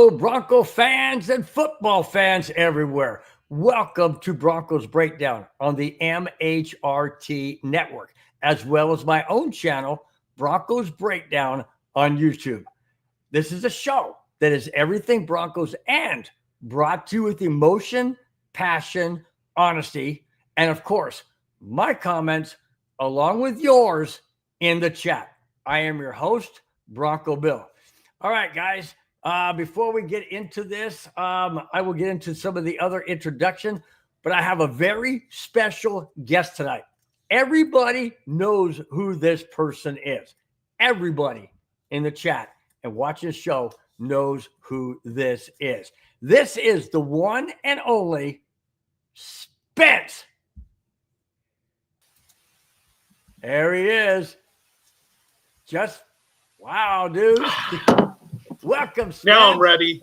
Hello, Bronco fans and football fans everywhere. Welcome to Broncos Breakdown on the MHRT network, as well as my own channel, Broncos Breakdown on YouTube. This is a show that is everything Broncos and brought to you with emotion, passion, honesty, and of course, my comments along with yours in the chat. I am your host, Bronco Bill. All right, guys. Before we get into this, I will get into some of the other introduction, but I have a very special guest tonight. Everybody knows who this person is. Everybody in the chat and watching the show knows who this is. This is the one and only Spence. There he is. Just, wow, dude. Welcome, Spence. Now I'm ready.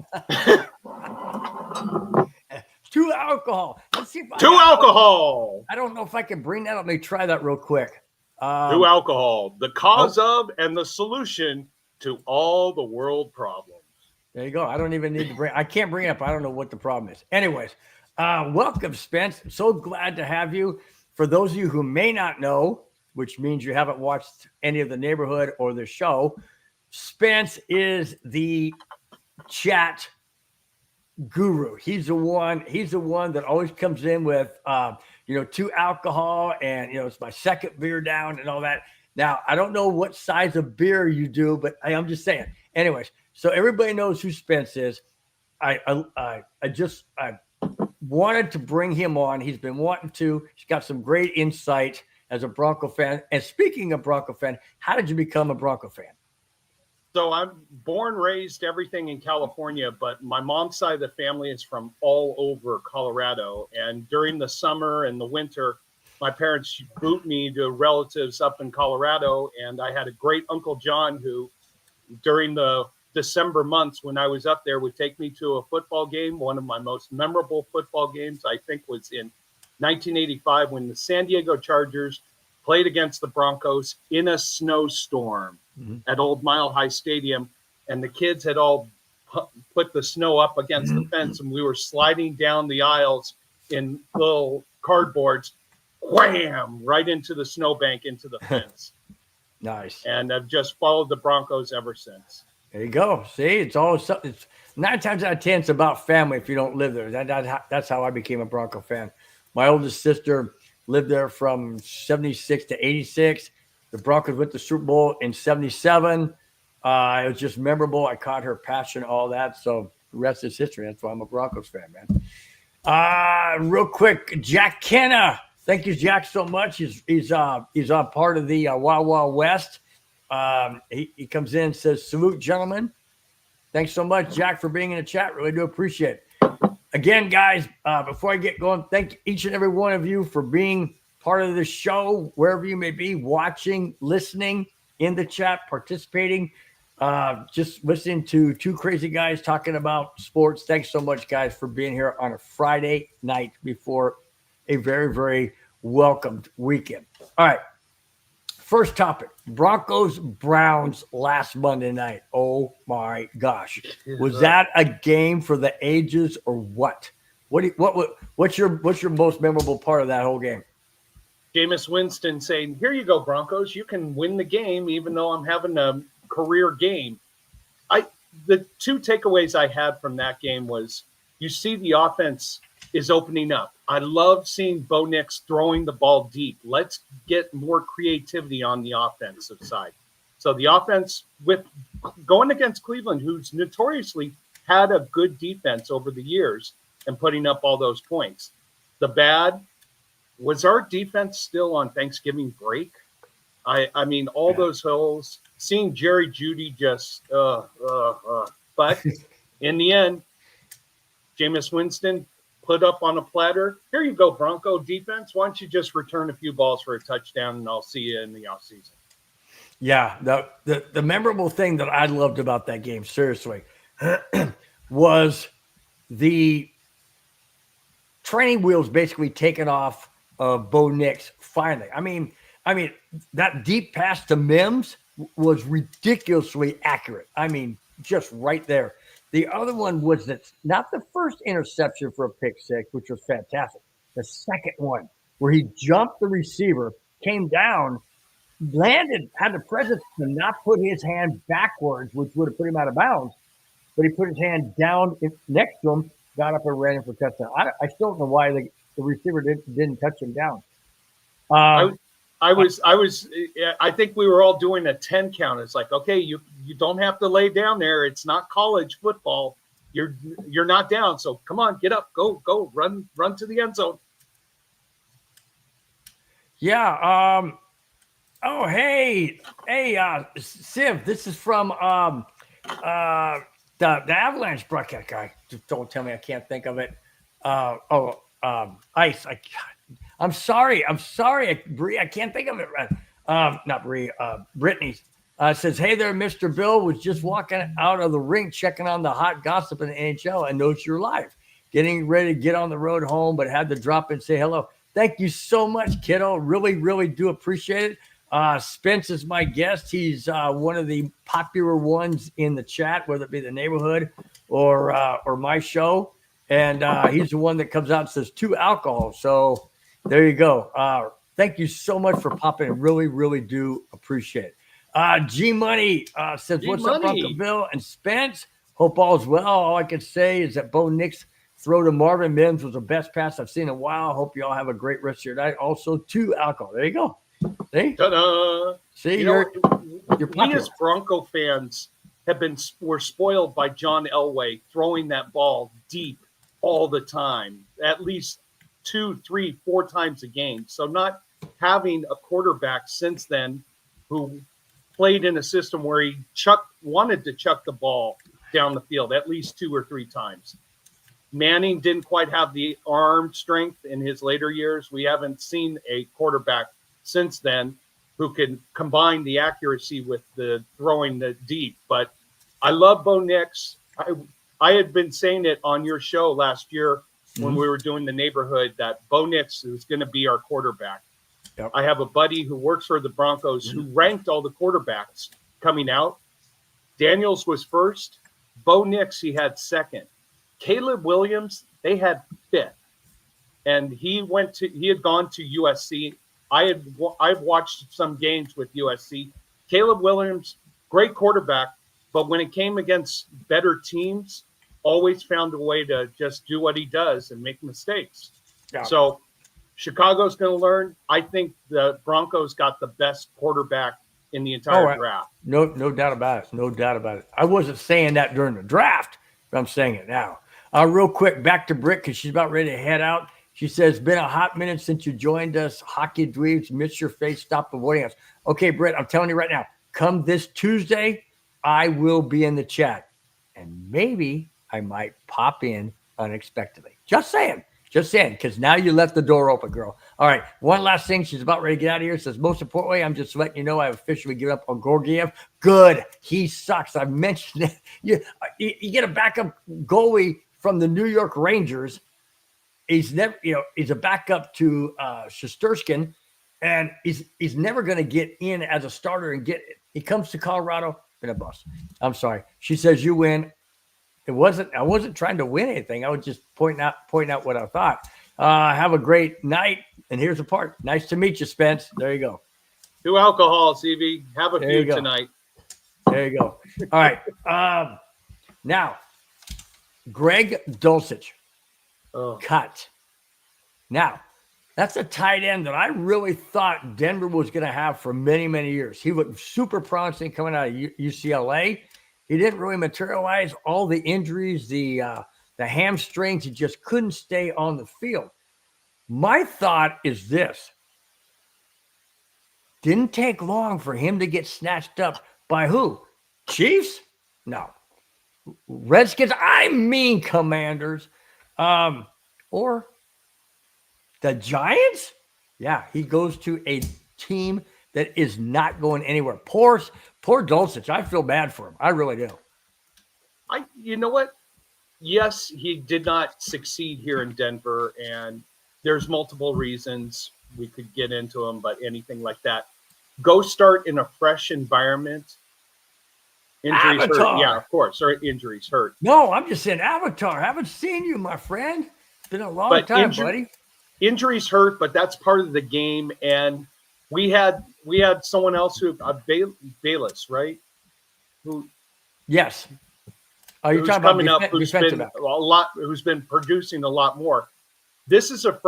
Two alcohol. Let's see if alcohol. I don't know if I can bring that up. Let me try that real quick. Two alcohol. The cause of and the solution to all the world problems. There you go. I don't even need to I can't bring it up. I don't know what the problem is. Anyways, welcome, Spence. So glad to have you. For those of you who may not know, which means you haven't watched any of the neighborhood or the show, Spence is the chat guru. He's the one that always comes in with, two alcohol and, it's my second beer down and all that. Now, I don't know what size of beer you do, but I'm just saying. Anyways, so everybody knows who Spence is. I wanted to bring him on. He's been wanting to. He's got some great insight as a Bronco fan. And speaking of Bronco fan, how did you become a Bronco fan? So I'm born, raised, everything in California, but my mom's side of the family is from all over Colorado. And during the summer and the winter, my parents boot me to relatives up in Colorado. And I had a great Uncle John who, during the December months when I was up there, would take me to a football game. One of my most memorable football games, I think, was in 1985 when the San Diego Chargers played against the Broncos in a snowstorm at Old Mile High Stadium. And the kids had all put the snow up against the fence, and we were sliding down the aisles in little cardboards, wham, right into the snowbank, into the fence. Nice. And I've just followed the Broncos ever since. There you go. See, it's always something. It's 9 times out of 10, it's about family if you don't live there. That's how I became a Bronco fan. My oldest sister lived there from 76 to 86. The Broncos went to the Super Bowl in 77. It was just memorable. I caught her passion, all that. So the rest is history. That's why I'm a Broncos fan, man. Real quick, Jack Kenna. Thank you, Jack, so much. He's on part of the Wild Wild West. He comes in and says, salute, gentlemen. Thanks so much, Jack, for being in the chat. Really do appreciate it. Again, guys, before I get going, thank each and every one of you for being part of the show, wherever you may be, watching, listening, in the chat, participating, just listening to two crazy guys talking about sports. Thanks so much, guys, for being here on a Friday night before a very, very welcomed weekend. All right. First topic, Broncos-Browns last Monday night. Oh, my gosh. Was that a game for the ages or what? What's your most memorable part of that whole game? Jameis Winston saying, here you go, Broncos. You can win the game even though I'm having a career game. The two takeaways I had from that game was you see the offense is opening up. I love seeing Bo Nix throwing the ball deep. Let's get more creativity on the offensive side. So the offense, with going against Cleveland, who's notoriously had a good defense over the years and putting up all those points. The bad was our defense still on Thanksgiving break. I mean, all those holes, seeing Jerry Jeudy just, but in the end, Jameis Winston put up on a platter. Here you go, Bronco defense. Why don't you just return a few balls for a touchdown, and I'll see you in the offseason. Yeah, the memorable thing that I loved about that game, seriously, was the training wheels basically taken off of Bo Nix finally. I mean, that deep pass to Mims was ridiculously accurate. I mean, just right there. The other one was not the first interception for a pick six, which was fantastic. The second one, where he jumped the receiver, came down, landed, had the presence to not put his hand backwards, which would have put him out of bounds, but he put his hand down next to him, got up and ran in for touchdown. I still don't know why the receiver didn't touch him down. I think we were all doing a 10 count. It's like, okay, you don't have to lay down there. It's not college football. You're not down. So come on, get up, go, run to the end zone. Yeah. Oh, hey, Siv, this is from the Avalanche broadcast guy. Just don't tell me I can't think of it. Ice. I'm sorry, Bree. I can't think of it. Not Bree. Brittany says, "Hey there, Mr. Bill. Was just walking out of the rink, checking on the hot gossip in the NHL, and noticed you're live. Getting ready to get on the road home, but had to drop in and say hello. Thank you so much, kiddo. Really, really do appreciate it. Spence is my guest. He's one of the popular ones in the chat, whether it be the neighborhood or my show, and he's the one that comes out and says 2 alcohol. So." There you go. Thank you so much for popping in. Really, really do appreciate it. G Money says, "What's up, Bronco Bill and Spence? Hope all is well. All I can say is that Bo Nix throw to Marvin Mims was the best pass I've seen in a while. Hope you all have a great rest of your night. Also, 2 alcohol. There you go. See? Ta-da. See, you're we as Bronco fans were spoiled by John Elway throwing that ball deep all the time, at least 2, 3, 4 times a game. So not having a quarterback since then who played in a system where he wanted to chuck the ball down the field at least 2 or 3 times. Manning didn't quite have the arm strength in his later years. We haven't seen a quarterback since then who can combine the accuracy with the throwing the deep. But I love Bo Nix. I had been saying it on your show last year when we were doing the neighborhood that Bo Nix is going to be our quarterback. Yep. I have a buddy who works for the Broncos who ranked all the quarterbacks coming out. Daniels was first. Bo Nix, he had second. Caleb Williams, they had 5th. And he had gone to USC. I've watched some games with USC. Caleb Williams, great quarterback, but when it came against better teams, always found a way to just do what he does and make mistakes. Yeah. So Chicago's going to learn. I think the Broncos got the best quarterback in the entire draft. No doubt about it. No doubt about it. I wasn't saying that during the draft, but I'm saying it now. Real quick, back to Britt because she's about ready to head out. She says, "Been a hot minute since you joined us. Hockey dweebs, miss your face. Stop avoiding us." Okay, Britt, I'm telling you right now, come this Tuesday, I will be in the chat. And maybe I might pop in unexpectedly. Just saying, because now you left the door open, girl. All right, one last thing. She's about ready to get out of here. Says, "Most importantly, I'm just letting you know I've officially given up on Gorgiev." Good. He sucks. I've mentioned it. You get a backup goalie from the New York Rangers. He's never, he's a backup to Shesterkin, and he's never going to get in as a starter and he comes to Colorado in a bus. I'm sorry. She says, "You win." I wasn't trying to win anything. I was just pointing out what I thought. Have a great night. And here's the part. Nice to meet you, Spence. There you go. 2 alcohol, CV. Have a few tonight. There you go. All right. Now, Greg Dulcich. Cut. Now, that's a tight end that I really thought Denver was going to have for many, many years. He looked super promising coming out of UCLA. He didn't really materialize. All the injuries, the hamstrings, he just couldn't stay on the field. My thought is this. Didn't take long for him to get snatched up by who? Chiefs? No. Redskins? I mean Commanders. Or the Giants? Yeah, he goes to a team that is not going anywhere. Poor Dulcich. I feel bad for him. I really do. You know what? Yes, he did not succeed here in Denver, and there's multiple reasons. We could get into them, but anything like that. Go start in a fresh environment Injuries Avatar. hurt. Yeah, of course. Or injuries hurt. No, I'm just saying Avatar. Haven't seen you, my friend. It's been a long time, buddy. Injuries hurt, but that's part of the game. And we had someone else who Bayless, right? Who? Yes. Oh, you're talking coming about up? Who's been producing a lot more. This is a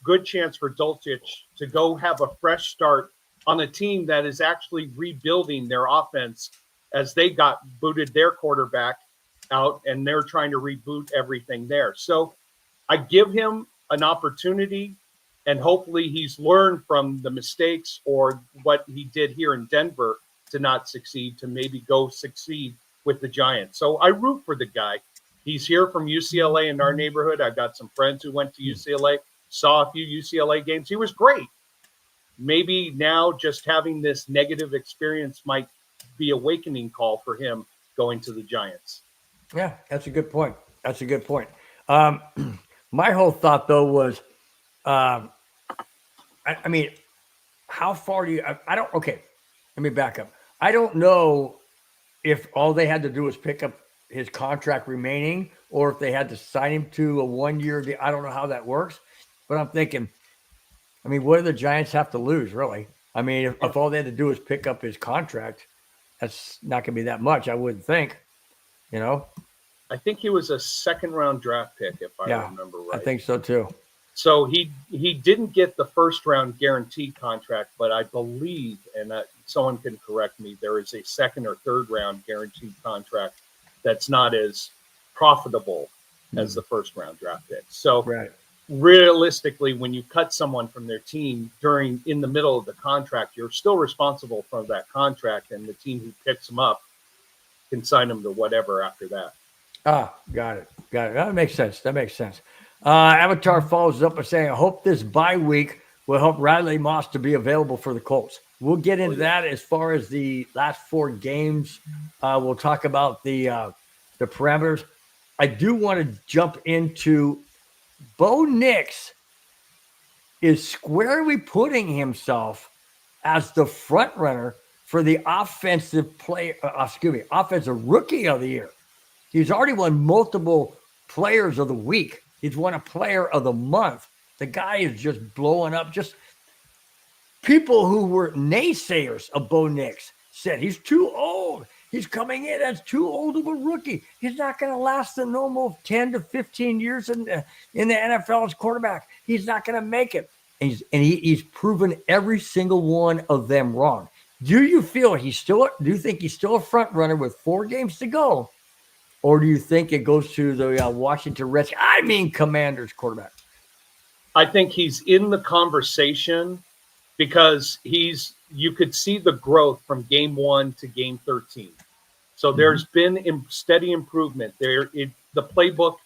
good chance for Dulcich to go have a fresh start on a team that is actually rebuilding their offense as they got booted their quarterback out and they're trying to reboot everything there. So I give him an opportunity, and hopefully he's learned from the mistakes or what he did here in Denver to not succeed, to maybe go succeed with the Giants. So I root for the guy. He's here from UCLA in our neighborhood. I've got some friends who went to UCLA, saw a few UCLA games. He was great. Maybe now just having this negative experience might be a awakening call for him going to the Giants. Yeah, that's a good point. That's a good point. My whole thought, though, was, I mean, how far do you – I don't – okay, let me back up. I don't know if all they had to do was pick up his contract remaining or if they had to sign him to a 1-year deal. I don't know how that works, but I'm thinking, I mean, what do the Giants have to lose, really? I mean, if all they had to do was pick up his contract, that's not going to be that much, I wouldn't think, you know? I think he was a second-round draft pick, if I remember right. I think so, too. So he didn't get the first-round guaranteed contract, but I believe, and someone can correct me, there is a second- or third-round guaranteed contract that's not as profitable as the first-round draft pick. So realistically, when you cut someone from their team in the middle of the contract, you're still responsible for that contract, and the team who picks them up can sign them to whatever after that. Ah, got it. That makes sense. Avatar follows up by saying, I hope this bye week will help Riley Moss to be available for the Colts. We'll get into that as far as the last 4 games. We'll talk about the parameters. I do want to jump into Bo Nix is squarely putting himself as the front runner for the offensive rookie of the year. He's already won multiple players of the week. He's won a player of the month. The guy is just blowing up. Just people who were naysayers of Bo Nix said he's too old. He's coming in as too old of a rookie. He's not going to last the normal 10 to 15 years in the NFL as quarterback. He's not going to make it. And he's proven every single one of them wrong. Do you think he's still a front runner with 4 games to go? Or do you think it goes to the Washington Redskins, Commanders quarterback? I think he's in the conversation because you could see the growth from game 1 to game 13. So there's been steady improvement there. The playbook,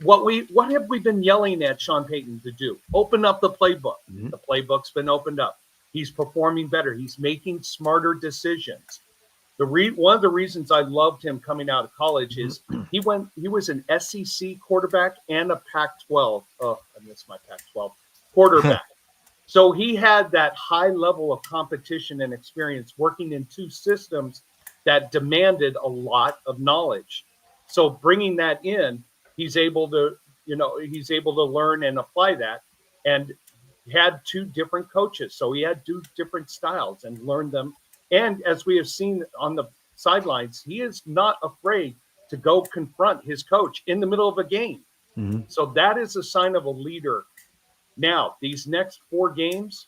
what have we been yelling at Sean Payton to do? Open up the playbook. The playbook's been opened up. He's performing better. He's making smarter decisions. One of the reasons I loved him coming out of college is he was an SEC quarterback and a Pac-12. Oh, I missed my Pac-12 quarterback. So he had that high level of competition and experience working in 2 systems that demanded a lot of knowledge. So bringing that in, he's able to learn and apply that, and had 2 different coaches. So he had 2 different styles and learned them. And as we have seen on the sidelines, he is not afraid to go confront his coach in the middle of a game. So that is a sign of a leader. Now, these next 4 games,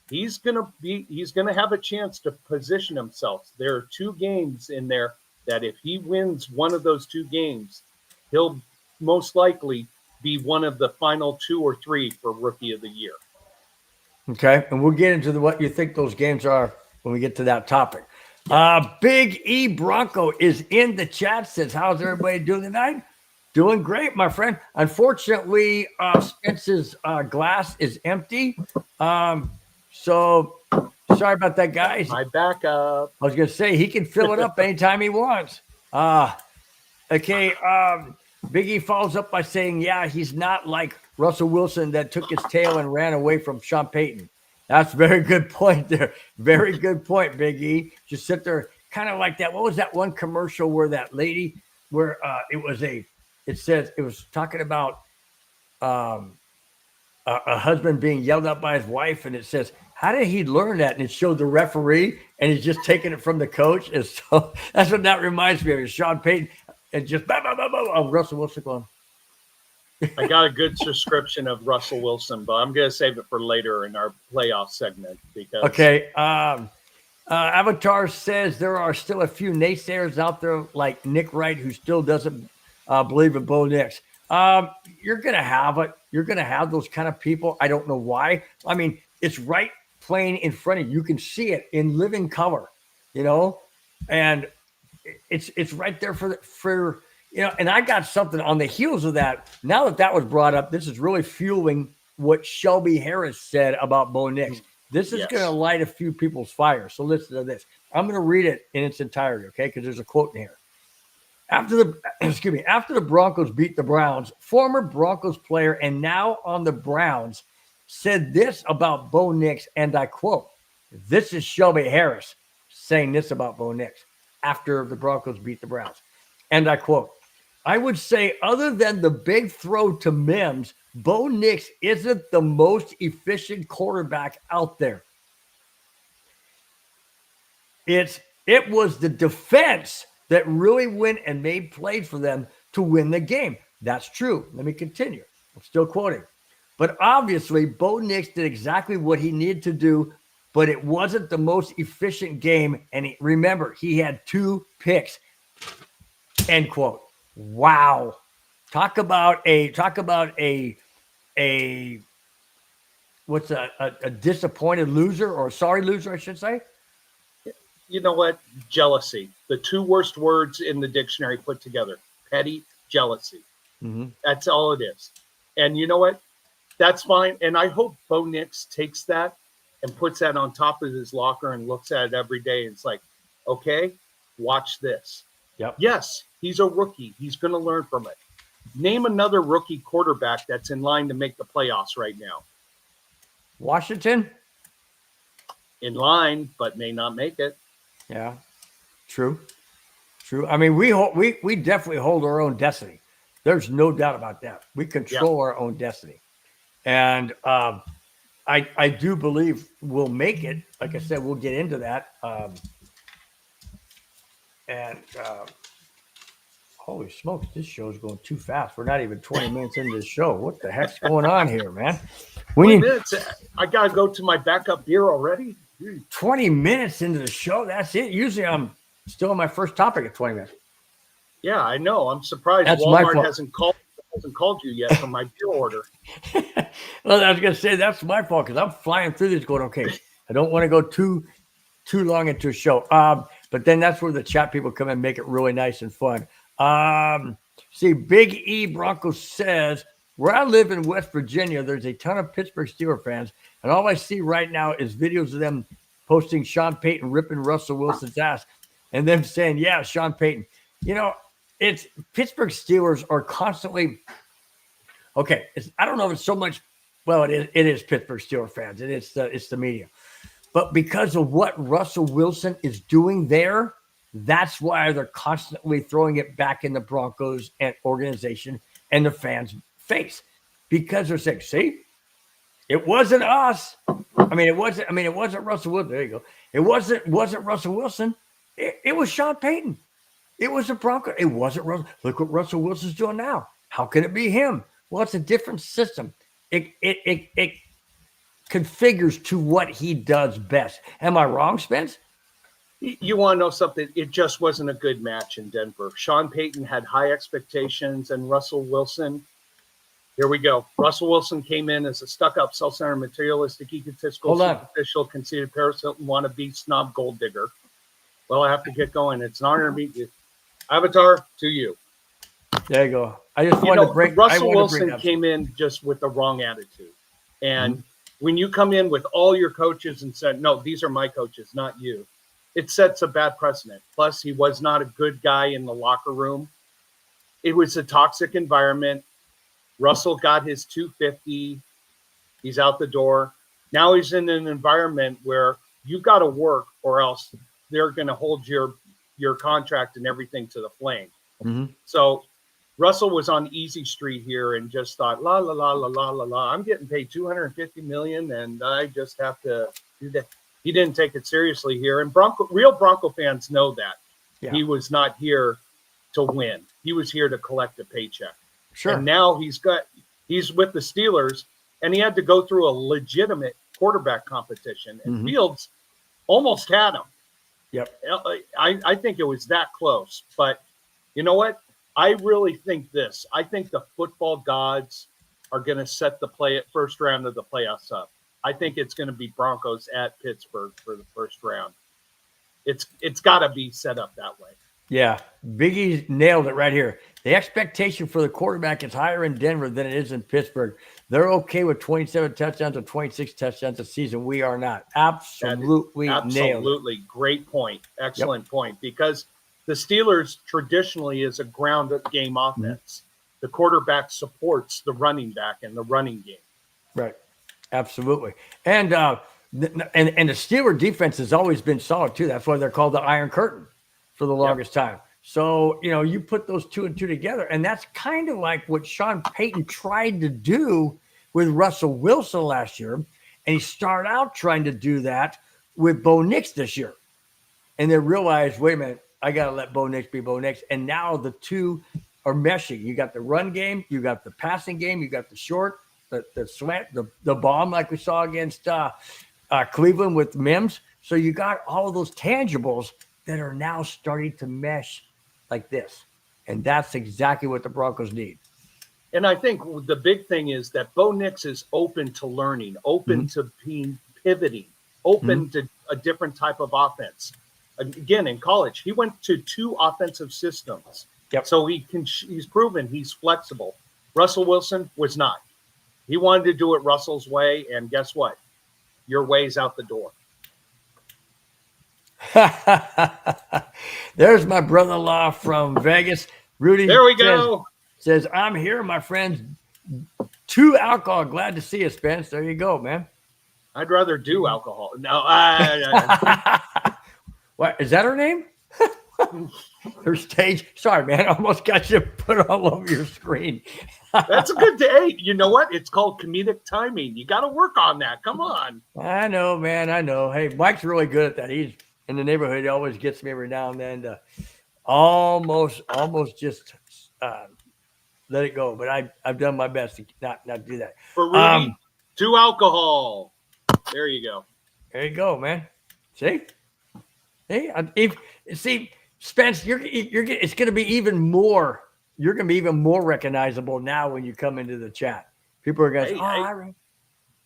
he's gonna have a chance to position himself. There are 2 games in there that if he wins one of those 2 games, he'll most likely be one of the final 2 or 3 for Rookie of the Year. Okay, and we'll get into what you think those games are when we get to that topic. Big E Bronco is in the chat, says, how's everybody doing tonight? Doing great, my friend. Unfortunately, Spence's glass is empty. So sorry about that, guys. My backup. I was going to say, he can fill it up anytime he wants. Okay, Big E follows up by saying, yeah, he's not like Russell Wilson that took his tail and ran away from Sean Payton. That's a very good point there. Very good point, Big E. Just sit there. kind of like that. What was that one commercial where that lady, where it says it was talking about a husband being yelled at by his wife, and it says, how did he learn that? And it showed the referee, and he's just taking it from the coach. And so that's what that reminds me of. Is Sean Payton and just Russell Wilson going. I got a good description of Russell Wilson, but I'm going to save it for later in our playoff segment. Because okay. Avatar says there are still a few naysayers out there like Nick Wright, who still doesn't believe in Bo Nix. You're going to have it. You're going to have those kind of people. I don't know why. I mean, it's right playing in front of you. You can see it in living color, and it's right there for and I got something on the heels of that. Now that was brought up, this is really fueling what Shelby Harris said about Bo Nix. This is going to light a few people's fire. So listen to this. I'm going to read it in its entirety, okay? Because there's a quote in here. After the Broncos beat the Browns, former Broncos player and now on the Browns said this about Bo Nix, and I quote, this is Shelby Harris saying this about Bo Nix after the Broncos beat the Browns. And I quote, I would say other than the big throw to Mims, Bo Nix isn't the most efficient quarterback out there. It was the defense that really went and made plays for them to win the game. That's true. Let me continue. I'm still quoting. But obviously, Bo Nix did exactly what he needed to do, but it wasn't the most efficient game. And remember, he had 2 picks. End quote. Wow. Talk about a what's a disappointed loser, or a sorry loser, I should say. You know what? Jealousy. The 2 worst words in the dictionary put together. Petty jealousy. Mm-hmm. That's all it is. And you know what? That's fine. And I hope Bo Nix takes that and puts that on top of his locker and looks at it every day. And it's like, okay, watch this. Yep. Yes, he's a rookie. He's going to learn from it. Name another rookie quarterback that's in line to make the playoffs right now. Washington? In line, but may not make it. Yeah, true. I mean, we definitely hold our own destiny. There's no doubt about that. We control our own destiny. And I do believe we'll make it. Like I said, we'll get into that. Holy smokes, this show's going too fast. We're not even 20 minutes into the show. What the heck's going on here, man? 20 minutes. I got to go to my backup beer already. 20 minutes into the show. That's it. Usually I'm still on my first topic at 20 minutes. Yeah, I know. I'm surprised That's Walmart hasn't called you yet for my beer order. Well, I was going to say that's my fault because I'm flying through this going, okay, I don't want to go too long into a show. But then that's where the chat people come and make it really nice and fun. See, Big E Broncos says, where I live in West Virginia, there's a ton of Pittsburgh Steelers fans, and all I see right now is videos of them posting Sean Payton ripping Russell Wilson's ass and them saying, yeah, Sean Payton. It's Pittsburgh Steelers are constantly okay. I don't know if it's so much. Well, it is Pittsburgh Steelers fans, and it's the media, but because of what Russell Wilson is doing there, that's why they're constantly throwing it back in the Broncos and organization and the fans' face, because they're saying, "See, it wasn't us. It wasn't Russell Wilson. There you go. It wasn't Russell Wilson. It was Sean Payton. It was the Broncos. It wasn't Russell. Look what Russell Wilson's doing now. How can it be him? Well, it's a different system. It configures to what he does best. Am I wrong, Spence? You want to know something? It just wasn't a good match in Denver. Sean Payton had high expectations, and Russell Wilson, here we go. Russell Wilson came in as a stuck-up, self-centered, materialistic, egotistical, superficial, conceited, Paris Hilton, wannabe, snob, gold digger. Well, I have to get going. It's an honor to meet you. Avatar, to you. There you go. I just wanted to break. Russell Wilson came in just with the wrong attitude. And when you come in with all your coaches and said, no, these are my coaches, not you, it sets a bad precedent. Plus, he was not a good guy in the locker room. It was a toxic environment. Russell got his 250. He's out the door. Now he's in an environment where you got to work or else they're going to hold your contract and everything to the flame. Mm-hmm. So Russell was on easy street here and just thought, la la la la la la la. I'm getting paid $250 million, and I just have to do that. He didn't take it seriously here, and real Bronco fans know that. Yeah. He was not here to win. He was here to collect a paycheck. Sure. And now he's with the Steelers, and he had to go through a legitimate quarterback competition, and Fields almost had him. Yep. I think it was that close. But you know what? I really think this. I think the football gods are going to set the first round of the playoffs up. I think it's going to be Broncos at Pittsburgh for the first round. It's got to be set up that way. Yeah, Biggie nailed it right here. The expectation for the quarterback is higher in Denver than it is in Pittsburgh. They're okay with 27 touchdowns or 26 touchdowns a season. We are not. Absolutely nailed it. Absolutely. Great point. Excellent point. Because the Steelers traditionally is a ground game offense. The quarterback supports the running back and the running game. Right. Absolutely. And the Steeler defense has always been solid too. That's why they're called the Iron Curtain for the longest time. So, you put those 2 and 2 together, and that's kind of like what Sean Payton tried to do with Russell Wilson last year. And he started out trying to do that with Bo Nix this year. And then realized, wait a minute, I got to let Bo Nix be Bo Nix. And now the two are meshing. You got the run game, you got the passing game, you got the short, the slant, the bomb like we saw against Cleveland with Mims. So you got all of those tangibles that are now starting to mesh like this. And that's exactly what the Broncos need. And I think the big thing is that Bo Nix is open to learning, open to being pivoting, open to a different type of offense. Again, in college, he went to 2 offensive systems. Yep. So he's proven he's flexible. Russell Wilson was not. He wanted to do it Russell's way, and guess what? Your way's out the door. There's my brother-in-law from Vegas, Rudy. There we go. Says, I'm here, my friends. 2 alcohol. Glad to see you, Spence. There you go, man. I'd rather do alcohol. No, what is that her name? Her stage. Sorry, man. I almost got you put all over your screen. That's a good day. You know what? It's called comedic timing. You got to work on that. Come on. I know, man. I know. Hey, Mike's really good at that. He's in the neighborhood. He always gets me every now and then to almost just let it go. But I've done my best to not do that. For Rudy, 2 alcohol. There you go. There you go, man. See? See, Spence, it's going to be even more. You're going to be even more recognizable now when you come into the chat. People are going to say,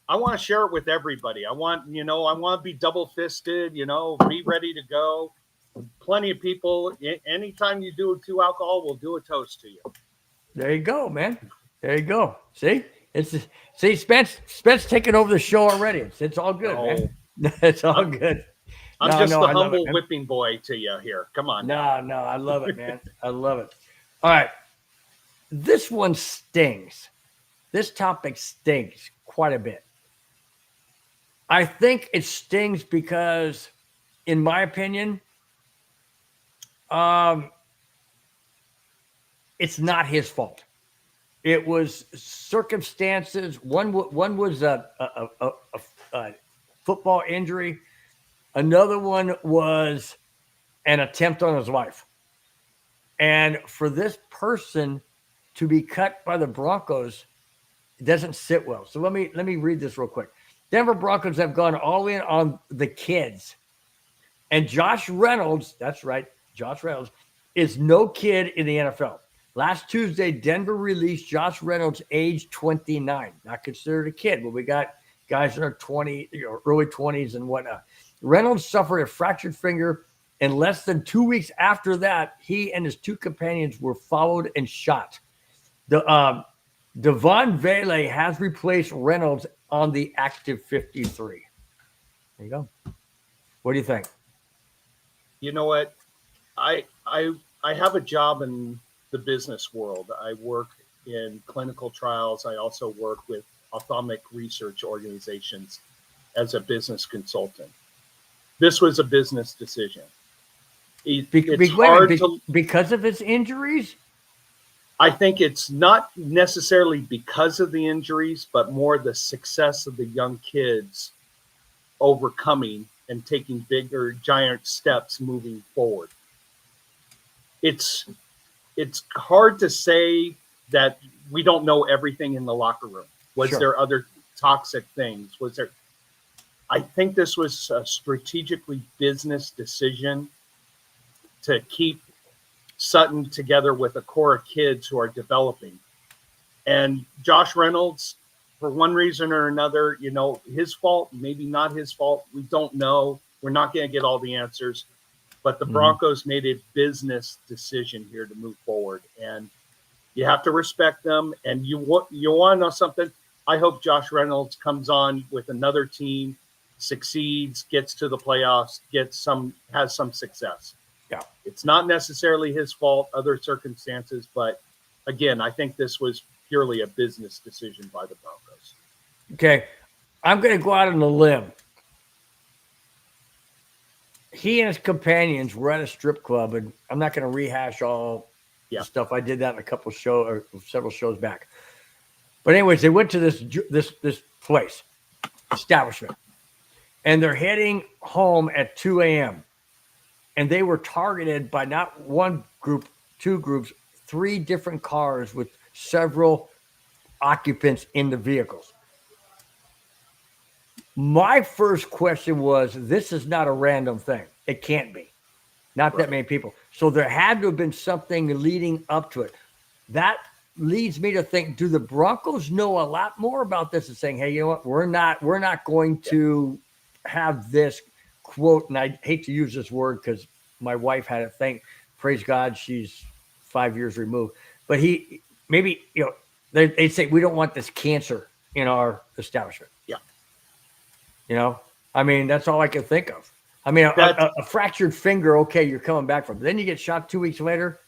I want to share it with everybody. I want to be double-fisted, be ready to go. Plenty of people, anytime you do 2 alcohol, we'll do a toast to you. There you go, man. There you go. See? Spence taking over the show already. It's all good, man. It's all good. I'm just the humble whipping boy to you here. Come on. No, I love it, man. I love it. All right. This one stings. This topic stings quite a bit. I think it stings because, in my opinion, it's not his fault. It was circumstances. One was a football injury. Another one was an attempt on his life. And for this person to be cut by the Broncos, it doesn't sit well. So let me read this real quick. Denver Broncos have gone all in on the kids. And Josh Reynolds, that's right, Josh Reynolds, is no kid in the NFL. Last Tuesday, Denver released Josh Reynolds, age 29. Not considered a kid, but we got guys in their early 20s and whatnot. Reynolds suffered a fractured finger, and less than 2 weeks after that, he and his 2 companions were followed and shot. Devon Vele has replaced Reynolds on the active 53. There you go. What do you think? You know what? I have a job in the business world. I work in clinical trials. I also work with ophthalmic research organizations as a business consultant. This was a business decision. Because of his injuries? I think it's not necessarily because of the injuries, but more the success of the young kids overcoming and taking bigger, giant steps moving forward. It's hard to say that we don't know everything in the locker room. Was there other toxic things? I think this was a strategically business decision to keep Sutton together with a core of kids who are developing. And Josh Reynolds, for one reason or another, his fault, maybe not his fault. We don't know. We're not going to get all the answers. But the Broncos made a business decision here to move forward. And you have to respect them. And you want to know something? I hope Josh Reynolds comes on with another team, succeeds, gets to the playoffs, has some success. Yeah. It's not necessarily his fault, other circumstances, but again, I think this was purely a business decision by the Broncos. Okay. I'm going to go out on a limb. He and his companions were at a strip club, and I'm not going to rehash all the stuff. I did that in a couple shows or several shows back. But anyways, they went to this place, establishment, and they're heading home at 2 a.m. And they were targeted by not one group, two groups, 3 different cars with several occupants in the vehicles. My first question was, this is not a random thing. It can't be. Not that many people. So there had to have been something leading up to it. That leads me to think, do the Broncos know a lot more about this and saying, hey, you know what? We're not going to have this quote, and I hate to use this word because my wife had it. Praise God, she's 5 years removed. But they'd say, we don't want this cancer in our establishment. Yeah. I mean, that's all I can think of. I mean, a fractured finger, okay, you're coming back from. But then you get shot 2 weeks later.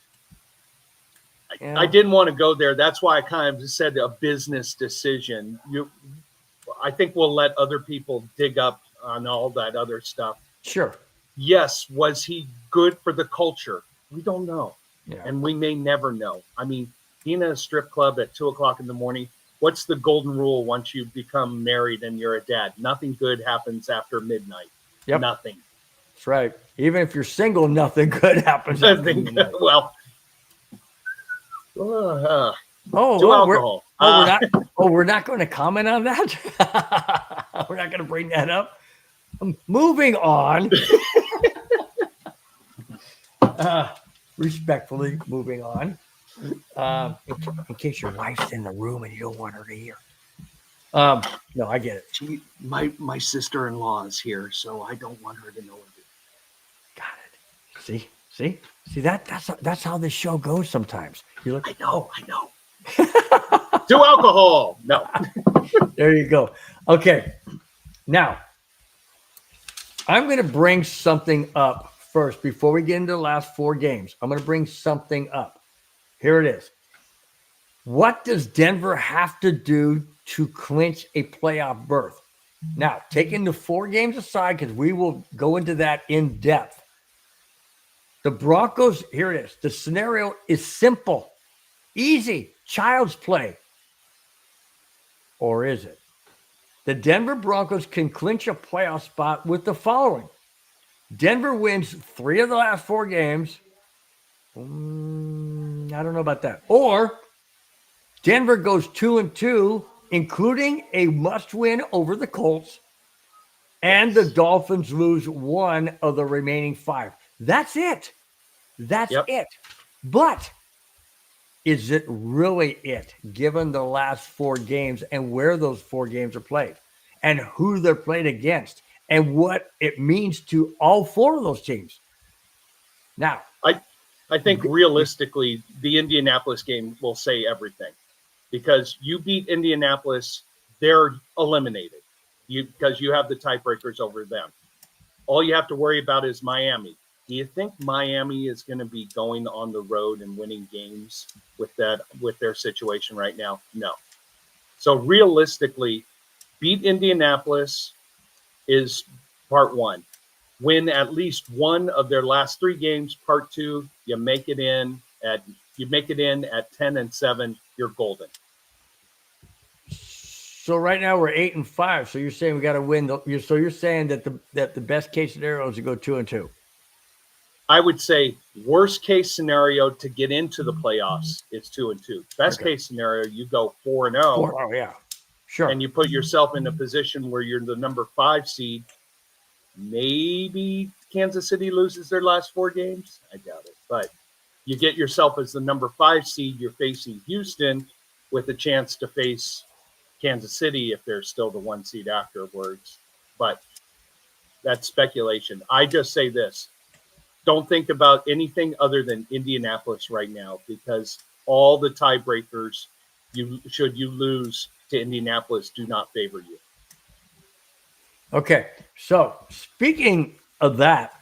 I didn't want to go there. That's why I kind of said a business decision. I think we'll let other people dig up on all that other stuff. Sure. Yes. Was he good for the culture? We don't know. Yeah. And we may never know. I mean, being at a strip club at 2:00 in the morning, what's the golden rule once you become married and you're a dad? Nothing good happens after midnight. Yep. Nothing. That's right. Even if you're single, nothing good happens. Well, alcohol. We're not going to comment on that. We're not going to bring that up. Moving on. Respectfully, moving on. In case your wife's in the room and you don't want her to hear. No, I get it. My sister-in-law is here, so I don't want her to know it. Got it. See, that's how this show goes sometimes. I know. Do alcohol. No. There you go. Okay. Now, I'm going to bring something up first before we get into the last 4 games. I'm going to bring something up. Here it is. What does Denver have to do to clinch a playoff berth? Now, taking the 4 games aside, because we will go into that in depth. The Broncos, here it is. The scenario is simple, easy, child's play. Or is it? The Denver Broncos can clinch a playoff spot with the following. Denver wins 3 of the last 4 games. I don't know about that. Or Denver goes 2-2, including a must-win over the Colts, and the Dolphins lose 1 of the remaining 5. That's it. That's it. But is it really it, given the last 4 games and where those 4 games are played and who they're played against and what it means to all 4 of those teams? Now, I think realistically, the Indianapolis game will say everything, because you beat Indianapolis, they're eliminated because you have the tiebreakers over them. All you have to worry about is Miami. Do you think Miami is going to be going on the road and winning games with their situation right now? No. So realistically, beat Indianapolis is part 1. win at least one of their last 3 games. Part 2, you make it in at 10-7. You're golden. So right now we're 8-5. So you're saying we got to win. So you're saying that the best case scenario is to go 2-2. I would say worst case scenario to get into the playoffs is 2-2. Best case scenario, you go 4-0. Oh yeah, sure. And you put yourself in a position where you're the number 5 seed. Maybe Kansas City loses their last 4 games. I doubt it, but you get yourself as the number 5 seed. You're facing Houston with a chance to face Kansas City if they're still the 1 seed afterwards. But that's speculation. I just say this. Don't think about anything other than Indianapolis right now, because all the tiebreakers, should you lose to Indianapolis, do not favor you. Okay, so speaking of that,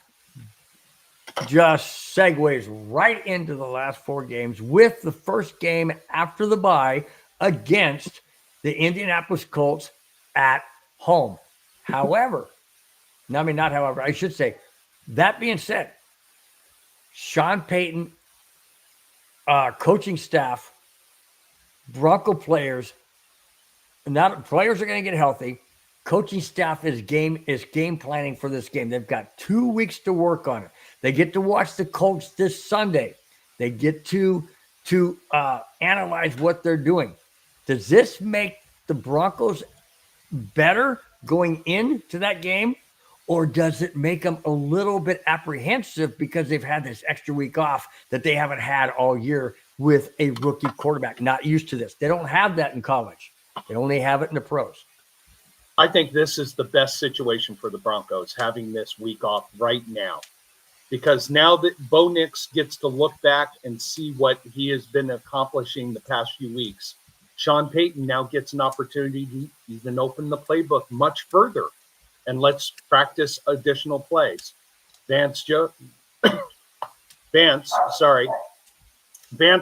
just segues right into the last 4 games with the first game after the bye against the Indianapolis Colts at home. However, I should say, that being said, Sean Payton, coaching staff, Bronco players, players are going to get healthy. Coaching staff is game planning for this game. They've got 2 weeks to work on it. They get to watch the Colts this Sunday. They get to analyze what they're doing. Does this make the Broncos better going into that game, or does it make them a little bit apprehensive because they've had this extra week off that they haven't had all year with a rookie quarterback? Not used to this. They don't have that in college. They only have it in the pros. I think this is the best situation for the Broncos, having this week off right now, because now that Bo Nix gets to look back and see what he has been accomplishing the past few weeks, Sean Payton now gets an opportunity to even open the playbook much further, and let's practice additional plays. Vance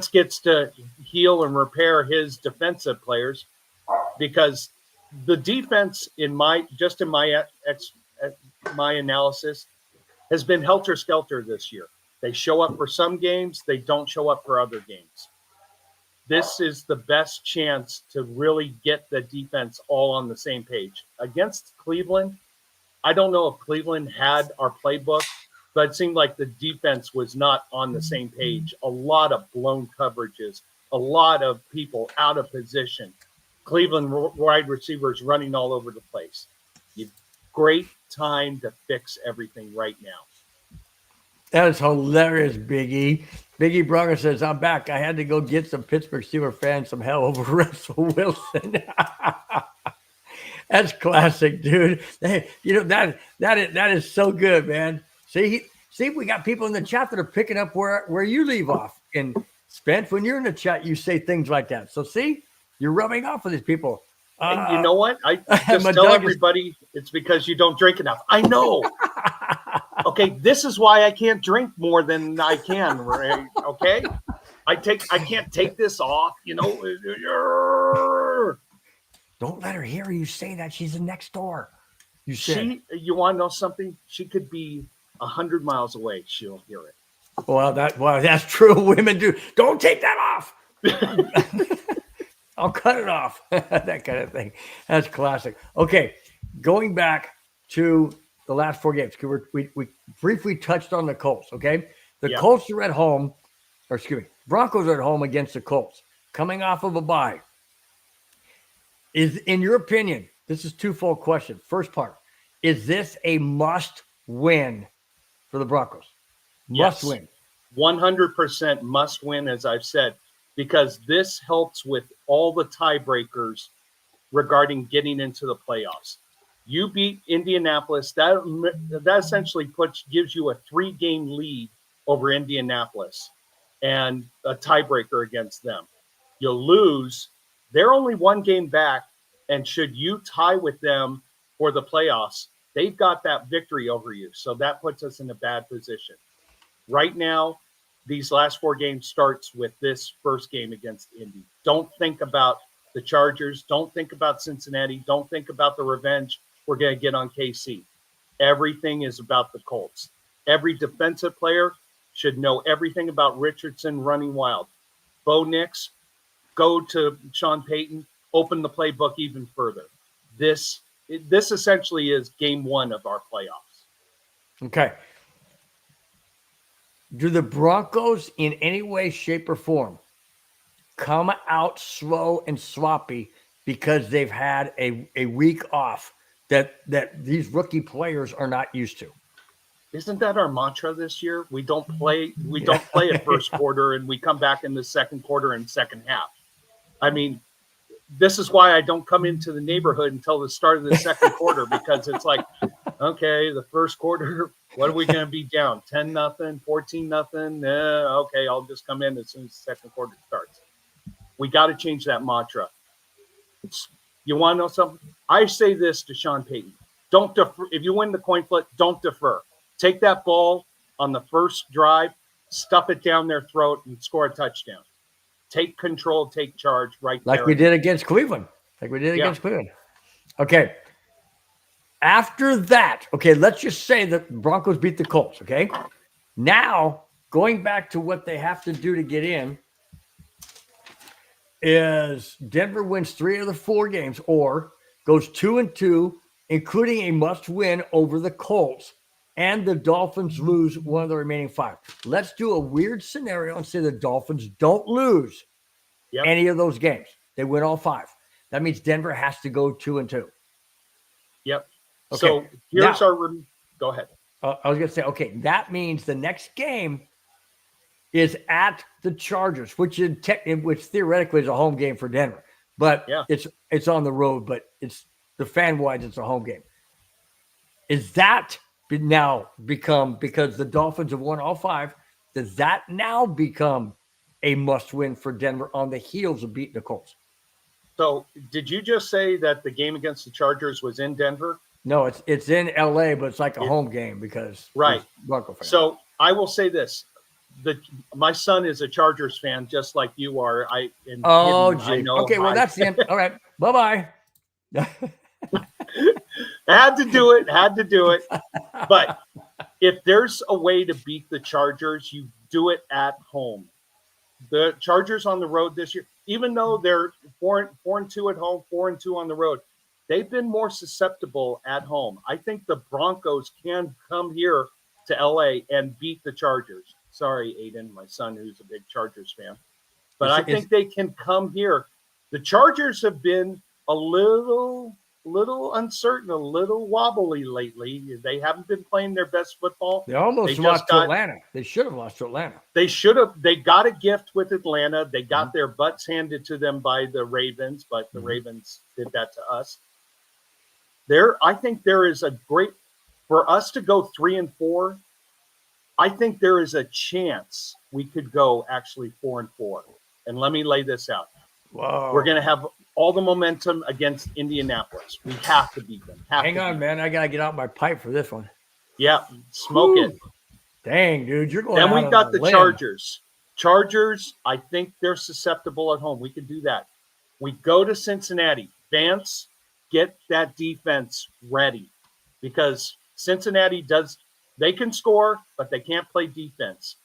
gets to heal and repair his defensive players, because the defense, in my analysis, has been helter-skelter this year. They show up for some games, they don't show up for other games. This is the best chance to really get the defense all on the same page. Against Cleveland, I don't know if Cleveland had our playbook, but it seemed like the defense was not on the same page. A lot of blown coverages, a lot of people out of position. Cleveland wide receivers running all over the place. Great time to fix everything right now. That is hilarious, Biggie. Biggie Bronco says, I'm back. I had to go get some Pittsburgh Steelers fans some hell over Russell Wilson. That's classic, dude. Hey, that is so good, man. See, we got people in the chat that are picking up where you leave off. And Spence, when you're in the chat, you say things like that. So see, you're rubbing off with these people. And you know what? I just tell everybody it's because you don't drink enough. I know. Okay, this is why I can't drink more than I can, right? Okay? I can't take this off, Don't let her hear you say that. She's next door. You want to know something? She could be 100 miles away. She'll hear it. Well, that's true. Women do. Don't take that off. I'll cut it off. That kind of thing. That's classic. Okay, going back to the last 4 games. We briefly touched on the Colts, okay? The Colts are at home, Broncos are at home against the Colts, coming off of a bye. Is, in your opinion, this is twofold question. First part, is this a must-win for the Broncos? Must-win. 100% must-win, as I've said, because this helps with all the tiebreakers regarding getting into the playoffs. You beat Indianapolis, that essentially gives you a 3-game lead over Indianapolis and a tiebreaker against them. You'll lose. They're only 1 game back, and should you tie with them for the playoffs, they've got that victory over you. So that puts us in a bad position. Right now, these last 4 games starts with this first game against Indy. Don't think about the Chargers. Don't think about Cincinnati. Don't think about the revenge we're going to get on KC. everything is about the Colts. Every defensive player should know everything about Richardson running wild. Bo Nix, go to Sean Payton, open the playbook even further. This essentially is game one of our playoffs. Okay. Do the Broncos in any way, shape, or form come out slow and sloppy because they've had a week off that these rookie players are not used to? Isn't that our mantra this year? We don't play at first quarter, and we come back in the second quarter and second half. I mean, this is why I don't come into the neighborhood until the start of the second quarter, because it's like, okay, the first quarter, what are we going to be down? 10-0, 14-0? Okay, I'll just come in as soon as the second quarter starts. We got to change that mantra. You want to know something? I say this to Sean Payton. Don't defer. If you win the coin flip, don't defer. Take that ball on the first drive, stuff it down their throat, and score a touchdown. Take control, take charge right there. Like we did against Cleveland. Okay. After that, okay, let's just say the Broncos beat the Colts, okay? Now, going back to what they have to do to get in is Denver wins 3 of the 4 games or goes 2-2, including a must-win over the Colts, and the Dolphins lose one of the remaining 5. Let's do a weird scenario and say the Dolphins don't lose any of those games. They win all 5. That means Denver has to go 2-2. Yep. Okay. So here's our – go ahead. I was going to say, okay, that means the next game is at the Chargers, which theoretically is a home game for Denver. But it's on the road, but it's the fan-wise, it's a home game. Is that now become, because the Dolphins have won all 5, does that now become a must-win for Denver on the heels of beating the Colts? So did you just say that the game against the Chargers was in Denver? No, it's in LA, but it's like a home game because Bronco fan. So I will say this. My son is a Chargers fan, just like you are. Okay, well, that's the end. All right, bye-bye. Had to do it. But if there's a way to beat the Chargers, you do it at home. The Chargers on the road this year, even though they're 4-2 at home, 4-2 on the road, they've been more susceptible at home. I think the Broncos can come here to LA and beat the Chargers. Sorry, Aiden, my son, who's a big Chargers fan. But I think they can come here. The Chargers have been a little uncertain, a little wobbly lately. They haven't been playing their best football. They almost lost to Atlanta. They should have lost to Atlanta. They should have. They got a gift with Atlanta. They got their butts handed to them by the Ravens, but the Ravens did that to us. I think there is a great – for us to go 3-4, I think there is a chance we could go actually 4-4. And let me lay this out. Whoa. We're going to have all the momentum against Indianapolis. We have to beat them. Hang on, man. I got to get out my pipe for this one. Yeah, smoke it. Dang, dude. You're going Then out we got the limb. Chargers. Chargers, I think they're susceptible at home. We can do that. We go to Cincinnati. Vance, get that defense ready because Cincinnati they can score, but they can't play defense.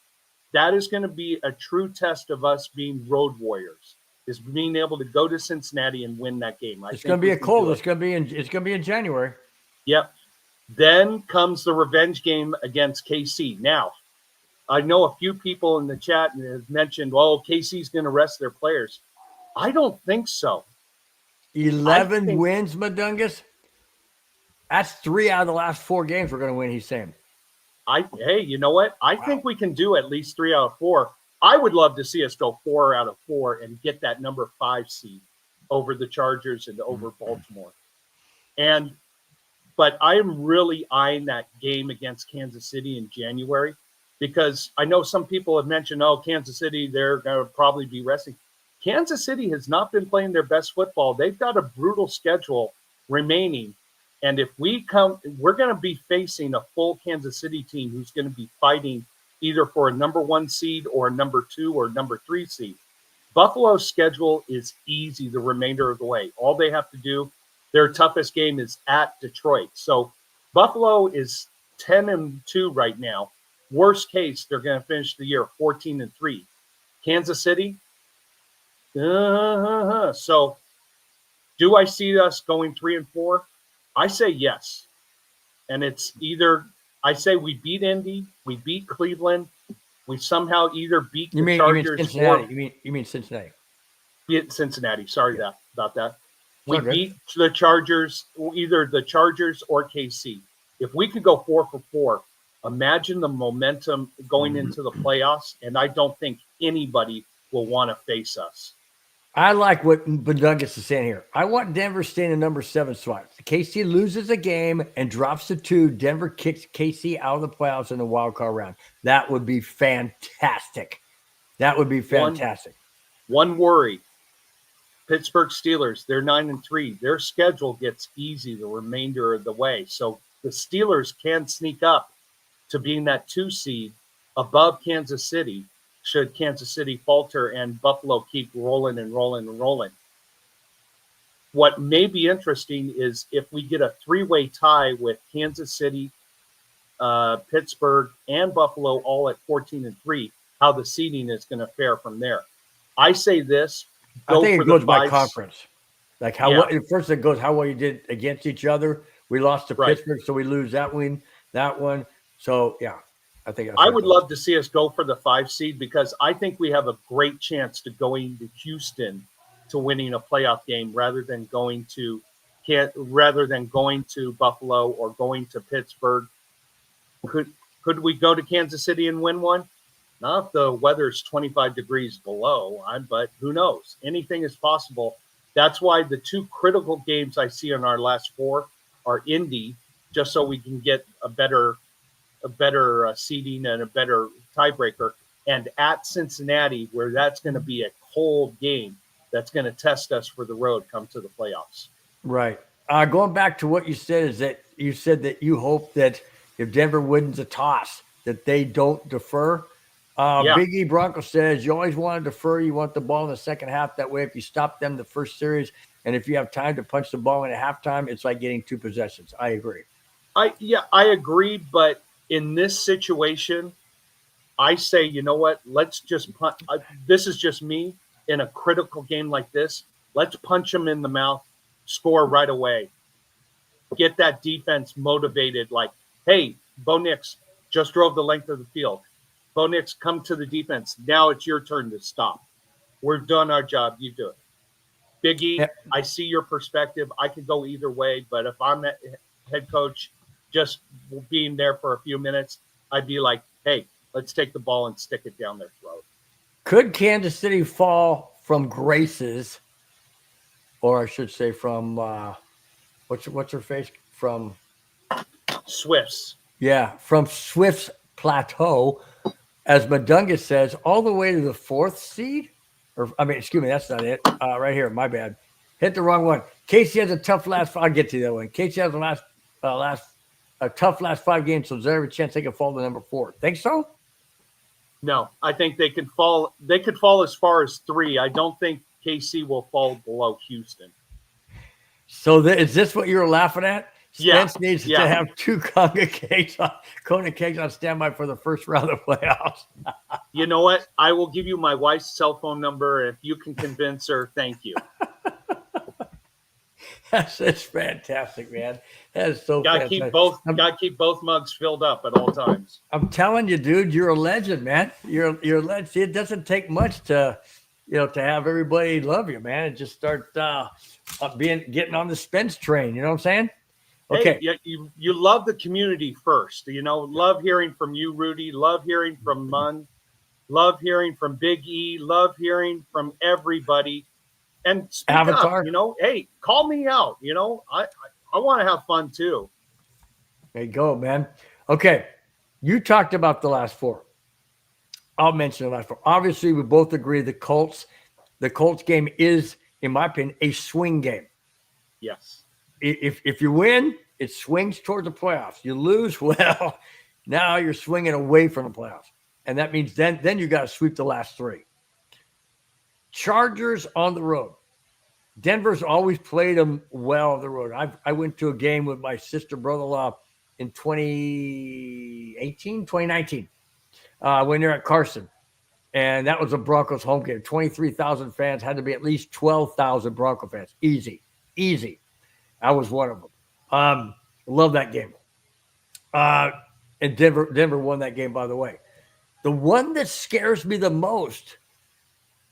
That is going to be a true test of us being road warriors, is being able to go to Cincinnati and win that game. It's going to be a cold. It's going to be in January. Yep. Then comes the revenge game against KC. Now, I know a few people in the chat have mentioned, well, KC's going to rest their players. I don't think so. 11 wins, Madungus. That's 3 out of the last 4 games we're going to win, he's saying. Hey, you know what? I think we can do at least 3 out of 4. I would love to see us go 4 out of 4 and get that number 5 seed over the Chargers and over Baltimore. But I am really eyeing that game against Kansas City in January because I know some people have mentioned, Kansas City, they're going to probably be resting. Kansas City has not been playing their best football. They've got a brutal schedule remaining. And if we're going to be facing a full Kansas City team who's going to be fighting either for a number 1 seed or a number 2 or number 3 seed. Buffalo's schedule is easy the remainder of the way. All they have to do, their toughest game is at Detroit. So Buffalo is 10-2 right now. Worst case, they're going to finish the year 14-3. Kansas City. So, do I see us going 3-4? I say yes, and it's either I say we beat Indy, we beat Cleveland, we somehow either beat the Chargers Cincinnati. or You mean Cincinnati? beat Cincinnati. Sorry about that. We Okay. beat the Chargers, either the Chargers or KC. If we could go 4-4, imagine the momentum going into the playoffs, and I don't think anybody will want to face us. I like what Bedungus is saying here. I want Denver staying in number 7 spot. KC loses a game and drops to 2. Denver kicks KC out of the playoffs in the wild card round. That would be fantastic. That would be fantastic. One worry. Pittsburgh Steelers, they're 9-3. Their schedule gets easy the remainder of the way. So the Steelers can sneak up to being that 2 seed above Kansas City should Kansas City falter and Buffalo keep rolling and rolling and rolling. What may be interesting is if we get a 3-way tie with Kansas City, Pittsburgh, and Buffalo all at 14-3, how the seeding is going to fare from there. I say this. I think it goes by conference. Like first it goes how well you did against each other. We lost to Pittsburgh, so we lose that one. So yeah, I think I would love to see us go for the 5 seed because I think we have a great chance to going to Houston to winning a playoff game rather than going to Buffalo or going to Pittsburgh. Could we go to Kansas City and win one? Not if the weather's 25 degrees below, but who knows? Anything is possible. That's why the 2 critical games I see in our last 4 are Indy, just so we can get a better seeding and a better tiebreaker, and at Cincinnati, where that's going to be a cold game that's going to test us for the road come to the playoffs. Right. Going back to what you said is that you said that you hope that if Denver wins a toss, that they don't defer. Big E Bronco says you always want to defer. You want the ball in the second half. That way, if you stop them the first series, and if you have time to punch the ball in at halftime, it's like getting 2 possessions. I agree. I agree, but in this situation, I say, you know what? Let's just punch. This is just me in a critical game like this. Let's punch them in the mouth, score right away. Get that defense motivated. Like, hey, Bo Nix just drove the length of the field. Bo Nix, come to the defense. Now it's your turn to stop. We've done our job. You do it. Big E, I see your perspective. I could go either way, but if I'm that head coach, just being there for a few minutes, I'd be like, hey, let's take the ball and stick it down their throat. Could Kansas City fall from graces, or I should say from what's her face? From Swifts. Yeah, from Swift's plateau, as Madunga says, all the way to the 4th seed? Excuse me, that's not it. Right here, my bad. Hit the wrong one. Casey has a tough I'll get to that one. Casey has a tough last 5 games, so is there a chance they can fall to number 4? Think so? No, I think they could fall. They could fall as far as 3. I don't think KC will fall below Houston. So is this what you were laughing at? Spence needs to have 2 Kona cakes on standby for the first round of playoffs. You know what? I will give you my wife's cell phone number. If you can convince her, thank you. That's fantastic, man. That is so fantastic. Gotta keep both mugs filled up at all times. I'm telling you, dude, you're a legend, man. You're a legend. See, it doesn't take much to have everybody love you, man. And just start getting on the Spence train. You know what I'm saying? Okay. Hey, you love the community first. Love hearing from you, Rudy. Love hearing from Munn. Love hearing from Big E. Love hearing from everybody. And speak Avatar. Up, hey, call me out. I want to have fun too. There you go, man. Okay. You talked about the last 4. I'll mention the last 4. Obviously, we both agree the Colts game is, in my opinion, a swing game. Yes. If you win, it swings towards the playoffs. You lose, well, now you're swinging away from the playoffs. And that means then you got to sweep the last 3. Chargers on the road. Denver's always played them well on the road. I went to a game with my sister brother-in-law in 2019. When they're at Carson. And that was a Broncos home game. 23,000 fans, had to be at least 12,000 Bronco fans. Easy. I was one of them. Love that game. And Denver won that game, by the way. The one that scares me the most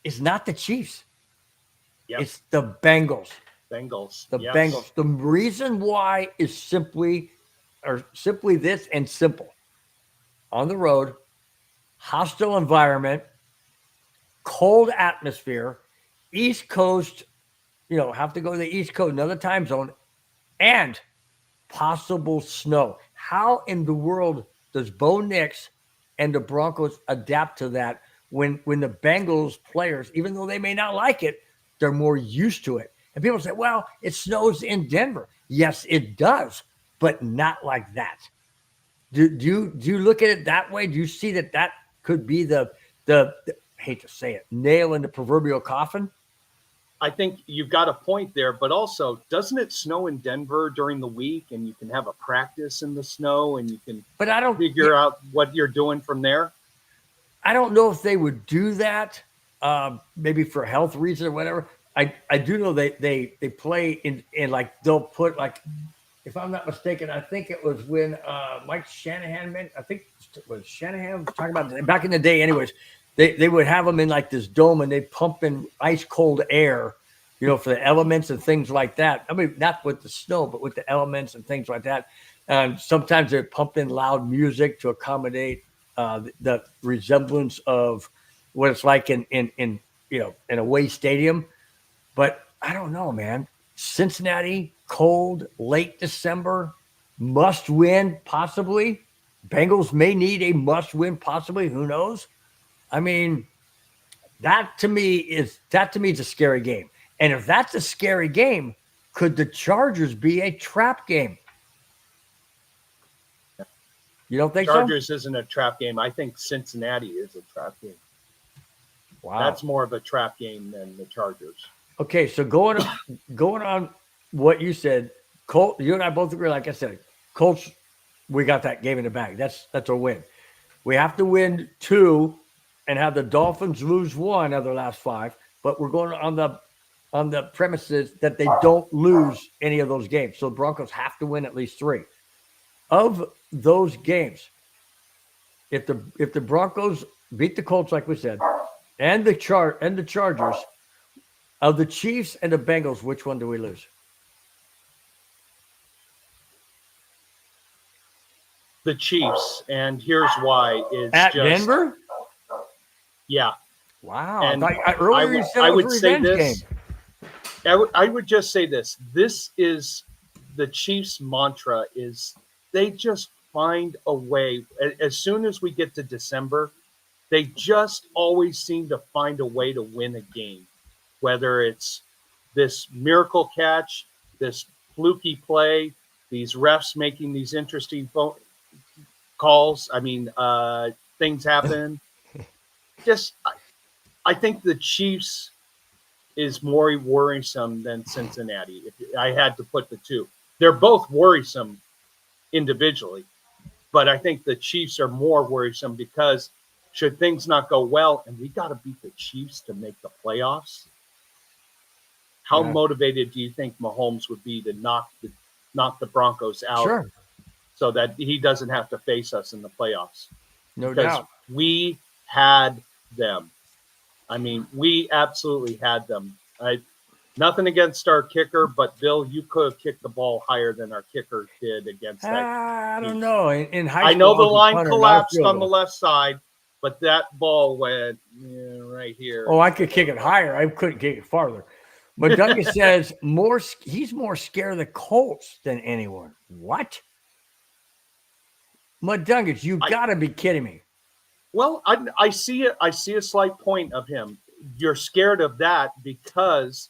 is not the Chiefs. Yep. It's the Bengals. Yes. Bengals. The reason why is simply this and simple. On the road, hostile environment, cold atmosphere, East Coast, have to go to the East Coast, another time zone, and possible snow. How in the world does Bo Nix and the Broncos adapt to that when the Bengals players, even though they may not like it, they're more used to it? And people say, well, it snows in Denver. Yes, it does, but not like that. Do you look at it that way? Do you see that could be the hate to say it, nail in the proverbial coffin? I think you've got a point there, but also, doesn't it snow in Denver during the week, and you can have a practice in the snow, and you can figure out what you're doing from there? I don't know if they would do that, maybe for health reasons or whatever. I do know they play in like, they'll put like, if I'm not mistaken, I think it was when Mike Shanahan was Shanahan talking about back in the day. Anyways, they would have them in like this dome, and they pump in ice cold air, for the elements and things like that. I mean, not with the snow, but with the elements and things like that. And sometimes they pump in loud music to accommodate the resemblance of what it's like in an away stadium. But I don't know, man. Cincinnati, cold, late December, must win, possibly. Bengals may need a must win, possibly. Who knows? I mean, that to me is a scary game. And if that's a scary game, could the Chargers be a trap game? You don't think Chargers isn't a trap game. I think Cincinnati is a trap game. Wow. That's more of a trap game than the Chargers. Okay, so going on what you said, Colt, you and I both agree, like I said, Colts, we got that game in the bag. That's a win. We have to win 2 and have the Dolphins lose 1 of their last 5, but we're going on the premises that they don't lose any of those games. So the Broncos have to win at least 3. Of those games, if the Broncos beat the Colts, like we said, and the Chargers, of the Chiefs and the Bengals, which one do we lose? The Chiefs, and here's why. It's at just, Denver? Yeah. Wow. And earlier you said it was a revenge game. I would just say this. This is the Chiefs' mantra is they just find a way. As soon as we get to December, they just always seem to find a way to win a game. Whether it's this miracle catch, this fluky play, these refs making these interesting calls. I mean, things happen. I think the Chiefs is more worrisome than Cincinnati. If I had to put the two, they're both worrisome individually, but I think the Chiefs are more worrisome because should things not go well, and we got to beat the Chiefs to make the playoffs. How motivated do you think Mahomes would be to knock the Broncos out, so that he doesn't have to face us in the playoffs? No doubt. We had them. I mean, we absolutely had them. Nothing against our kicker, but Bill, you could have kicked the ball higher than our kicker did against that. I don't know. In high school, I know the line collapsed on the left side, but that ball went right here. Oh, I could kick it higher. I couldn't kick it farther. But Duncan says he's more scared of the Colts than anyone. What? Mudungus, you got to be kidding me. Well, I see it. I see a slight point of him. You're scared of that because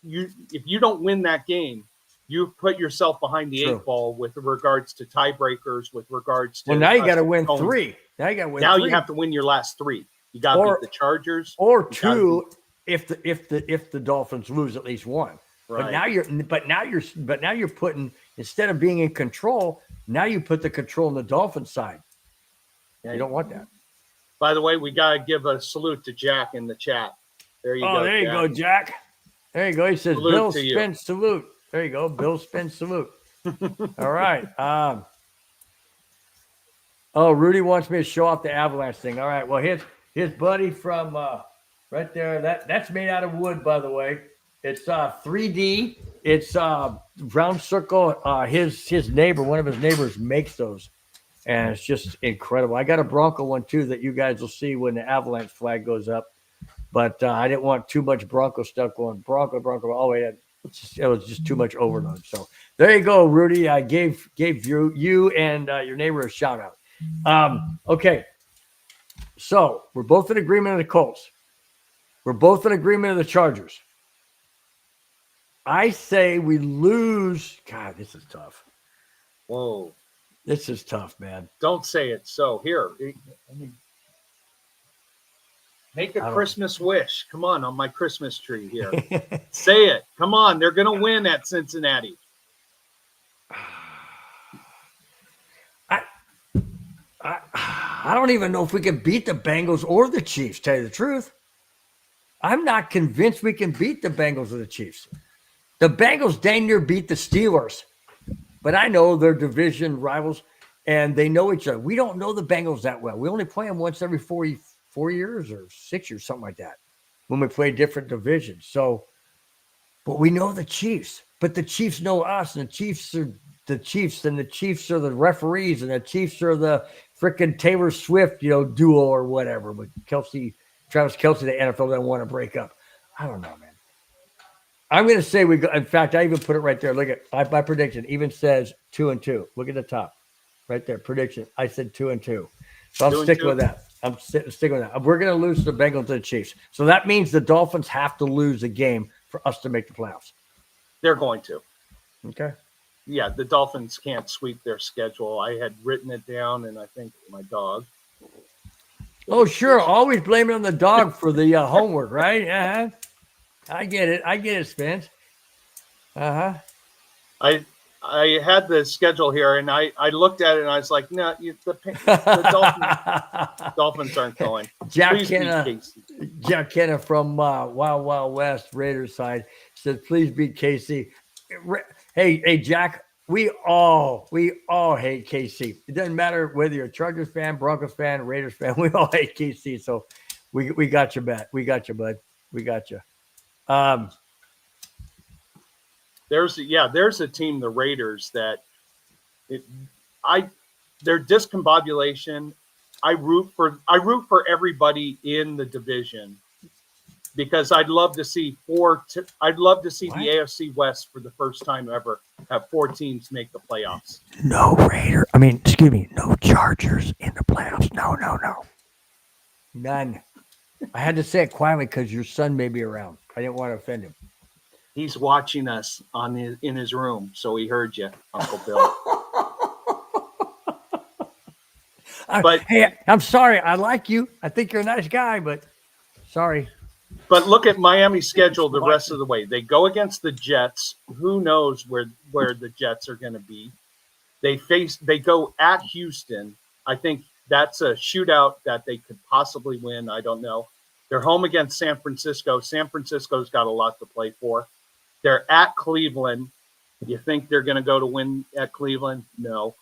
if you don't win that game, you've put yourself behind the 8 ball with regards to tiebreakers, with regards to. Well, now you got to win 3. Now you got to win. Now 3. you have to win your last 3. You got to beat the Chargers or 2 if the Dolphins lose at least 1. Right. But now you're putting Instead of being in control, now you put the control on the Dolphins side. Yeah. You don't want that. By the way, we got to give a salute to Jack in the chat. There you go. There you go, Jack. There you go. He says, Salute Bill to you. Spence salute. There you go. Bill Spence salute. All right. Rudy wants me to show off the Avalanche thing. All right. Well, his buddy from right there. That's made out of wood, by the way. It's 3D. It's round circle. His neighbor, one of his neighbors, makes those, and it's just incredible. I got a Bronco one too that you guys will see when the Avalanche flag goes up. But I didn't want too much Bronco stuff going Bronco. Oh, it was just too much overload. So there you go, Rudy. I gave you and your neighbor a shout out. Okay. So we're both in agreement of the Colts. We're both in agreement of the Chargers. I say we lose. God, this is tough. Whoa. This is tough, man. Don't say it. So here, make a Christmas wish. Come on my Christmas tree here. Say it. Come on. They're going to win at Cincinnati. I don't even know if we can beat the Bengals or the Chiefs, tell you the truth. I'm not convinced we can beat the Bengals or the Chiefs. The Bengals dang near beat the Steelers, but I know they're division rivals, and they know each other. We don't know the Bengals that well. We only play them once every 4 years or 6 years, something like that, when we play different divisions. So, but we know the Chiefs, but the Chiefs know us, and the Chiefs are the Chiefs, and the Chiefs are the referees, and the Chiefs are the freaking Taylor Swift, duo or whatever. But Travis Kelce, the NFL doesn't want to break up. I don't know, man. I'm going to say we go. In fact, I even put it right there. Look at my prediction. Even says 2-2. Look at the top, right there. Prediction. I said 2-2. So I'm sticking with that. I'm sticking with that. We're going to lose the Bengals to the Chiefs. So that means the Dolphins have to lose a game for us to make the playoffs. They're going to. Okay. Yeah, the Dolphins can't sweep their schedule. I had written it down, and I think my dog. Oh, sure. Always blame it on the dog for the homework, right? Uh-huh. I get it, Spence. Uh-huh. I had the schedule here, and I looked at it, and I was like, no, the Dolphins aren't going. Jack Kenna from Wild Wild West Raiders side says, please beat KC. Hey, Jack, we all hate KC. It doesn't matter whether you're a Chargers fan, Broncos fan, Raiders fan. We all hate KC. So we got you, bud. We got you. There's a team, the Raiders, that their discombobulation. I root for everybody in the division because I'd love to see the AFC West for the first time ever have 4 teams make the playoffs. No Chargers in the playoffs. No. None. I had to say it quietly because your son may be around. I didn't want to offend him. He's watching us in his room, so he heard you, Uncle Bill. Hey, I'm sorry. I like you. I think you're a nice guy, but sorry. But look at Miami's schedule the rest of the way. They go against the Jets. Who knows where the Jets are going to be? They go at Houston. I think that's a shootout that they could possibly win. I don't know. They're home against San Francisco. San Francisco's got a lot to play for. They're at Cleveland. You think they're going to go to win at Cleveland? No.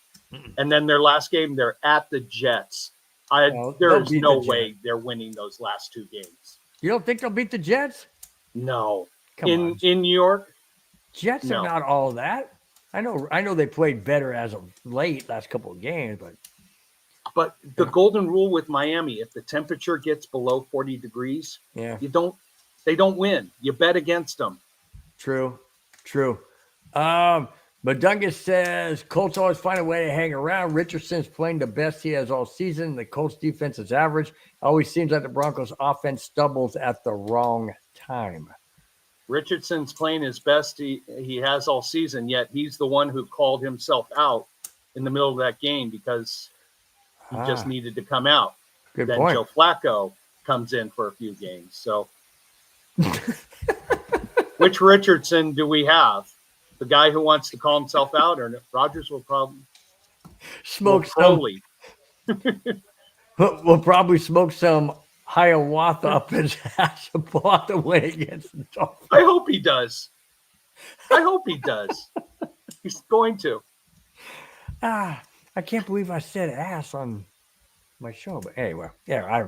And then their last game, they're at the Jets. There's no way they're winning those last 2 games. You don't think they'll beat the Jets? No. Come on. In New York? Jets are not all that. I know they played better as of late, last couple of games, but the golden rule with Miami, if the temperature gets below 40 degrees, they don't win. You bet against them. True. Madungus says Colts always find a way to hang around. Richardson's playing the best he has all season. The Colts defense is average. Always seems like the Broncos offense stumbles at the wrong time. Richardson's playing his best he has all season, yet he's the one who called himself out in the middle of that game because he just needed to come out. Good then point. Joe Flacco comes in for a few games. So which Richardson do we have? The guy who wants to call himself out, or Rodgers will probably Smoke some. Crowley. We'll probably smoke some Hiawatha up his ass and pull out the win against the Dolphins. I hope he does. I hope he does. He's going to. I can't believe I said ass on my show, but anyway, yeah,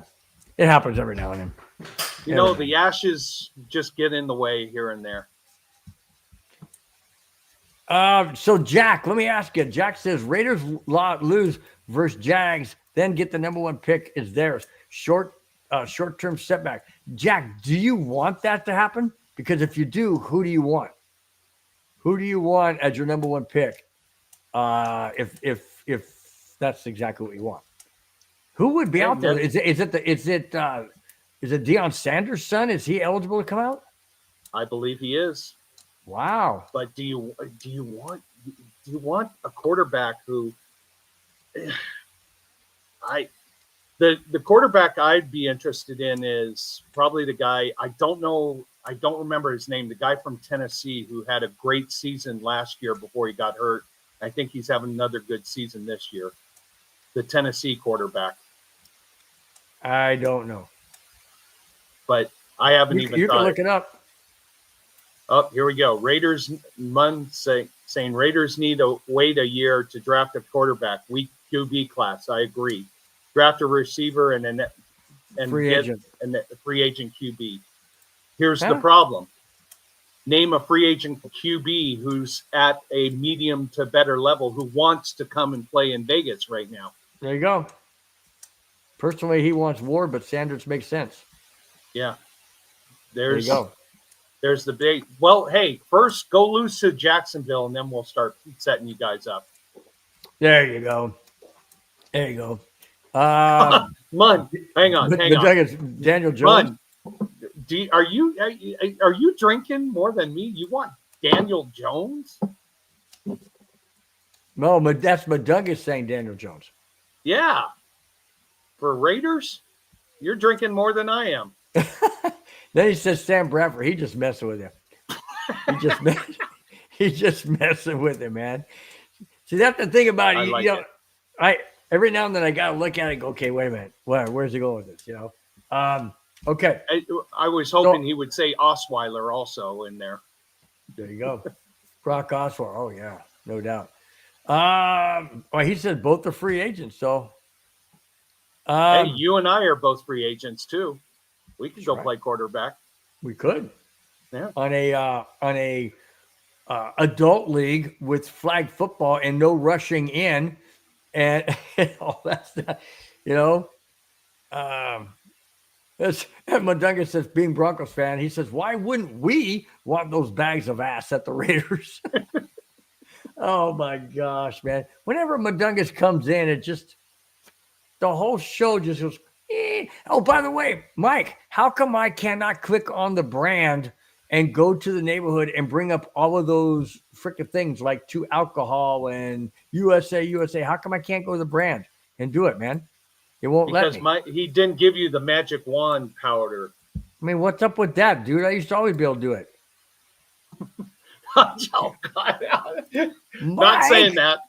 it happens every now and then. You know, the ashes just get in the way here and there. So Jack, let me ask you. Jack says Raiders lose versus Jags, then get the number 1 pick is theirs. Short-term setback. Jack, do you want that to happen? Because if you do, who do you want? Who do you want as your number 1 pick? If that's exactly what you want, who would be out there? Is it Deion Sanders' son? Is he eligible to come out? I believe he is. Wow. But do you want a quarterback who the quarterback I'd be interested in is probably the guy, I don't remember his name, the guy from Tennessee who had a great season last year before he got hurt. I think he's having another good season this year. The Tennessee quarterback. I don't know. But I haven't even You thought. can look it up. Oh, here we go. Raiders saying Raiders need to wait a year to draft a quarterback. Weak QB class. I agree. Draft a receiver and a free agent QB. Here's the problem. Name a free agent QB who's at a medium to better level who wants to come and play in Vegas right now. There you go. Personally, he wants Ward, but Sanders makes sense. Yeah. There you go. There's the big. Well, hey, first go lose to Jacksonville, and then we'll start setting you guys up. There you go. There you go. Mun, hang on. Daniel Jones. Mun, are you drinking more than me? You want Daniel Jones? No, but that's Madungus saying Daniel Jones. Yeah. For Raiders, you're drinking more than I am. Then he says Sam Bradford. He just messing with him. He's just messing with him, man. See, that's the thing about it. Every now and then I gotta look at it and go, okay, wait a minute. Where's he going with this? Okay. I was hoping he would say Osweiler also in there. There you go. Brock Osweiler. Oh yeah, no doubt. Well, he said both are free agents, so hey, you and I are both free agents too. We could go play quarterback. We could. Yeah. On a adult league with flag football and no rushing in, and all that stuff, Madunga says, being Broncos fan, he says, why wouldn't we want those bags of ass at the Raiders? Oh my gosh, man! Whenever Madungus comes in, the whole show just goes. Oh, by the way, Mike, how come I cannot click on the brand and go to the neighborhood and bring up all of those freaking things like to alcohol and USA? How come I can't go to the brand and do it, man? It won't let me. Because he didn't give you the magic wand powder. I mean, what's up with that, dude? I used to always be able to do it. Oh, God. Not saying that.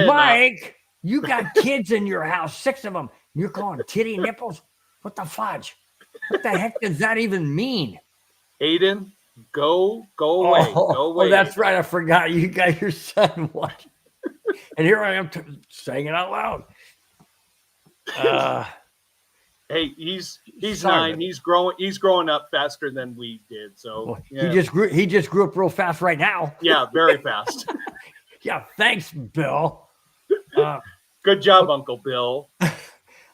Mike, you got kids in your house, 6 of them. You're calling titty nipples? What the fudge? What the heck does that even mean? Aiden, go away. Go away. Oh, that's right. I forgot. You got your son watching. And here I am saying it out loud. Hey, he's 9. He's growing up faster than we did. So yeah. He just grew up real fast right now. Yeah, very fast. Yeah, thanks, Bill. Good job, Uncle Bill.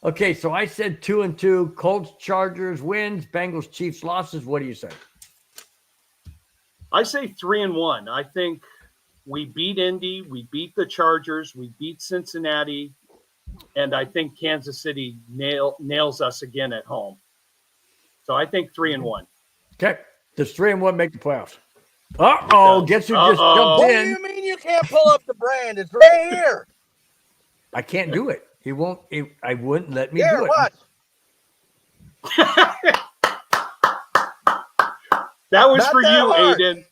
Okay, so I said 2-2. Colts, Chargers wins. Bengals, Chiefs losses. What do you say? I say 3-1. I think we beat Indy, we beat the Chargers, we beat Cincinnati, and I think Kansas City nails us again at home. So I think 3-1. Okay. Does 3-1 make the playoffs? Uh-oh. Guess who just jumped in? What do you mean you can't pull up the brand? It's right here. I can't do it. He won't. I wouldn't let me do it. What? That was for you, Aiden.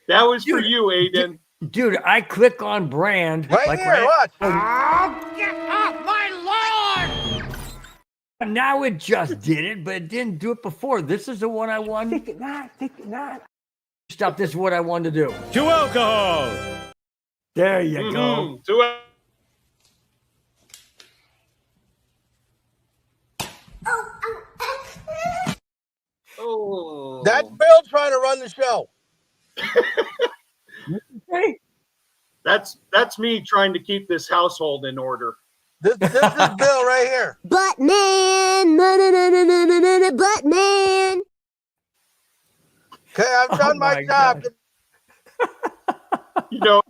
That was for you, Aiden. Dude, I click on brand. Right like here, watch. Oh, get off my lawn! Now it just did it, but it didn't do it before. This is the one I won. Think it not. Stop. This is what I wanted to do. To alcohol. There you go. Mhm. To it. Oh, That's Bill trying to run the show. Hey, that's me trying to keep this household in order. This is Bill right here. Butt man, butt man. Okay, I've done my job. You know,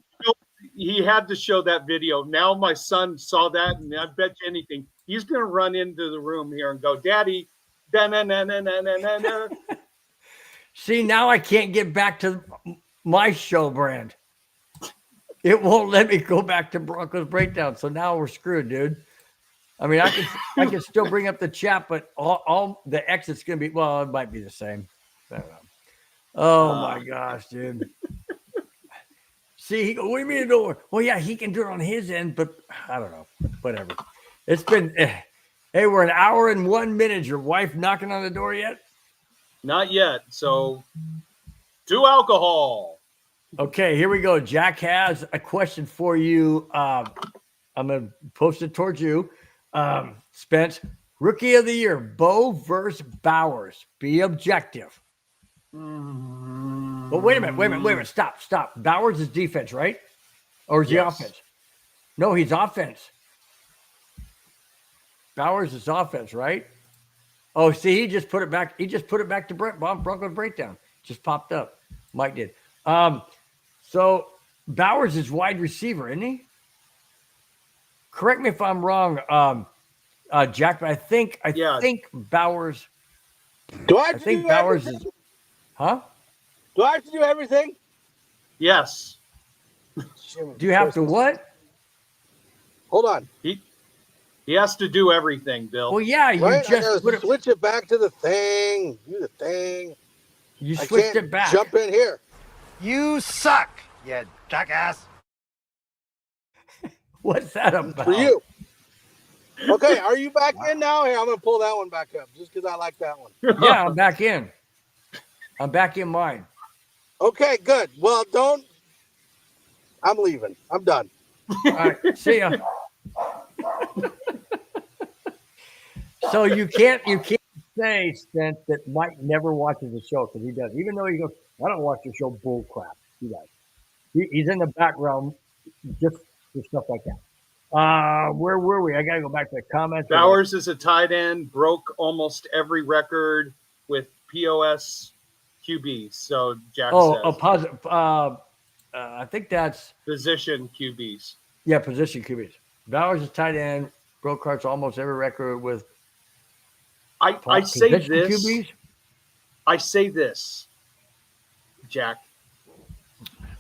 he had to show that video. Now my son saw that, and I bet you anything, he's going to run into the room here and go, "Daddy, da na na na na na na na." see, now I can't get back to my show brand. It won't let me go back to Broncos Breakdown. So now we're screwed, dude. I mean, I can still bring up the chat, but all the exit's gonna be, well, it might be the same. I don't know. Oh my gosh, dude. See, he go, what do you mean it don't work? Well, yeah, he can do it on his end, but I don't know. Whatever. It's been hey, we're an hour and 1 minute. Your wife knocking on the door yet? Not yet. So, to alcohol. Okay, here we go. Jack has a question for you. I'm going to post it towards you. Spence, Rookie of the Year, Bo versus Bowers. Be objective. But wait a minute. Stop. Bowers is defense, right? Or is he Yes. offense? No, he's offense. Bowers is offense, right? Oh, see, he just put it back. He just put it back to Broncos Breakdown. Just popped up. Mike did. So Bowers is wide receiver, isn't he? Correct me if I'm wrong, Jack, but I think Bowers. Do I I have to think do Bowers everything? is. Huh? Do I have to do everything? Yes. Do you have to what? Hold on. He has to do everything, Bill. Well, yeah, you Right? I just gotta put it. switch it back to the thing. Do the thing. You I switched can't it back. jump in here. You suck, you jackass. What's that about? For you. Okay, are you back in now? Here, I'm going to pull that one back up just because I like that one. Yeah, I'm back in. I'm back in mine. Okay, good. Well, don't. I'm leaving. I'm done. All right, see ya. So you can't say, Spence, that Mike never watches the show, because he does. Even though he goes, I don't watch the show, bull crap. He does. He's in the background just for stuff like that. Where were we? I gotta go back to the comments. Bowers is a tight end, broke almost every record with POS QBs. So Jack says positive. I think that's position QBs. position QBs. Bowers is tight end, broke cards almost every record with. I say position this. QBs. I say this, Jack.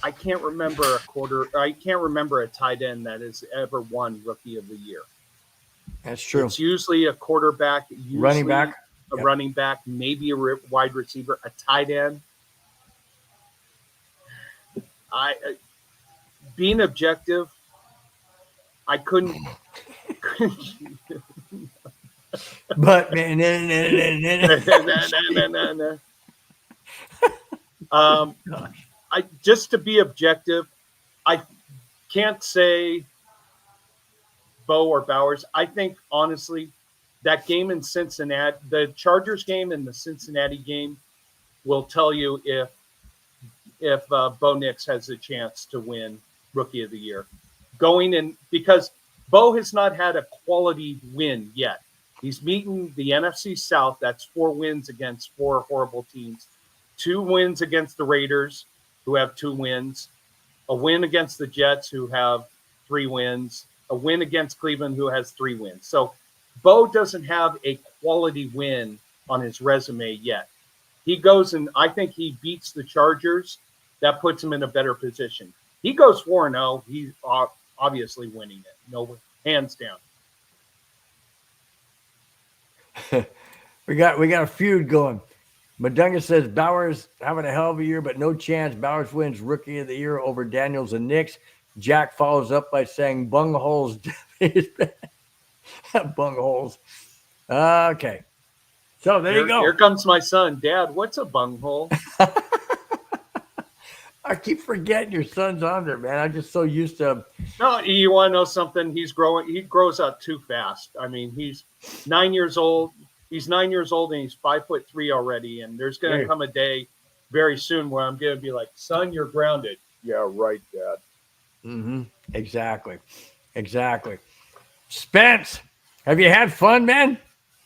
I can't remember a tight end that has ever won Rookie of the Year. That's true. It's usually a quarterback, usually Running back. a Yep. running back, maybe a wide receiver, a tight end. Being objective, I couldn't. But just to be objective, I can't say Bo or Bowers. I think honestly, that game in Cincinnati, the Chargers game and the Cincinnati game, will tell you if Bo Nix has a chance to win Rookie of the Year. Going in, because Bo has not had a quality win yet. He's meeting the NFC South. That's 4 wins against 4 horrible teams. 2 wins against the Raiders, who have 2 wins. A win against the Jets, who have 3 wins. A win against Cleveland, who has 3 wins. So Bo doesn't have a quality win on his resume yet. He goes and I think he beats the Chargers. That puts him in a better position. He goes 4-0. He's obviously winning it. No, hands down. we got a feud going. Madunga says Bowers having a hell of a year, but no chance. Bowers wins Rookie of the Year over Daniels and Nix. Jack follows up by saying Bungholes. Bungholes. Okay. So there you go. Here comes my son. Dad, what's a bunghole? I keep forgetting your son's on there, man. I'm just so used to. No, you want to know something? He grows up too fast. I mean, he's 9 years old. He's 9 years old and he's 5'3" already. And there's going to come a day very soon where I'm going to be like, son, you're grounded. Yeah, right, Dad. Mm-hmm. Exactly. Spence, have you had fun, man?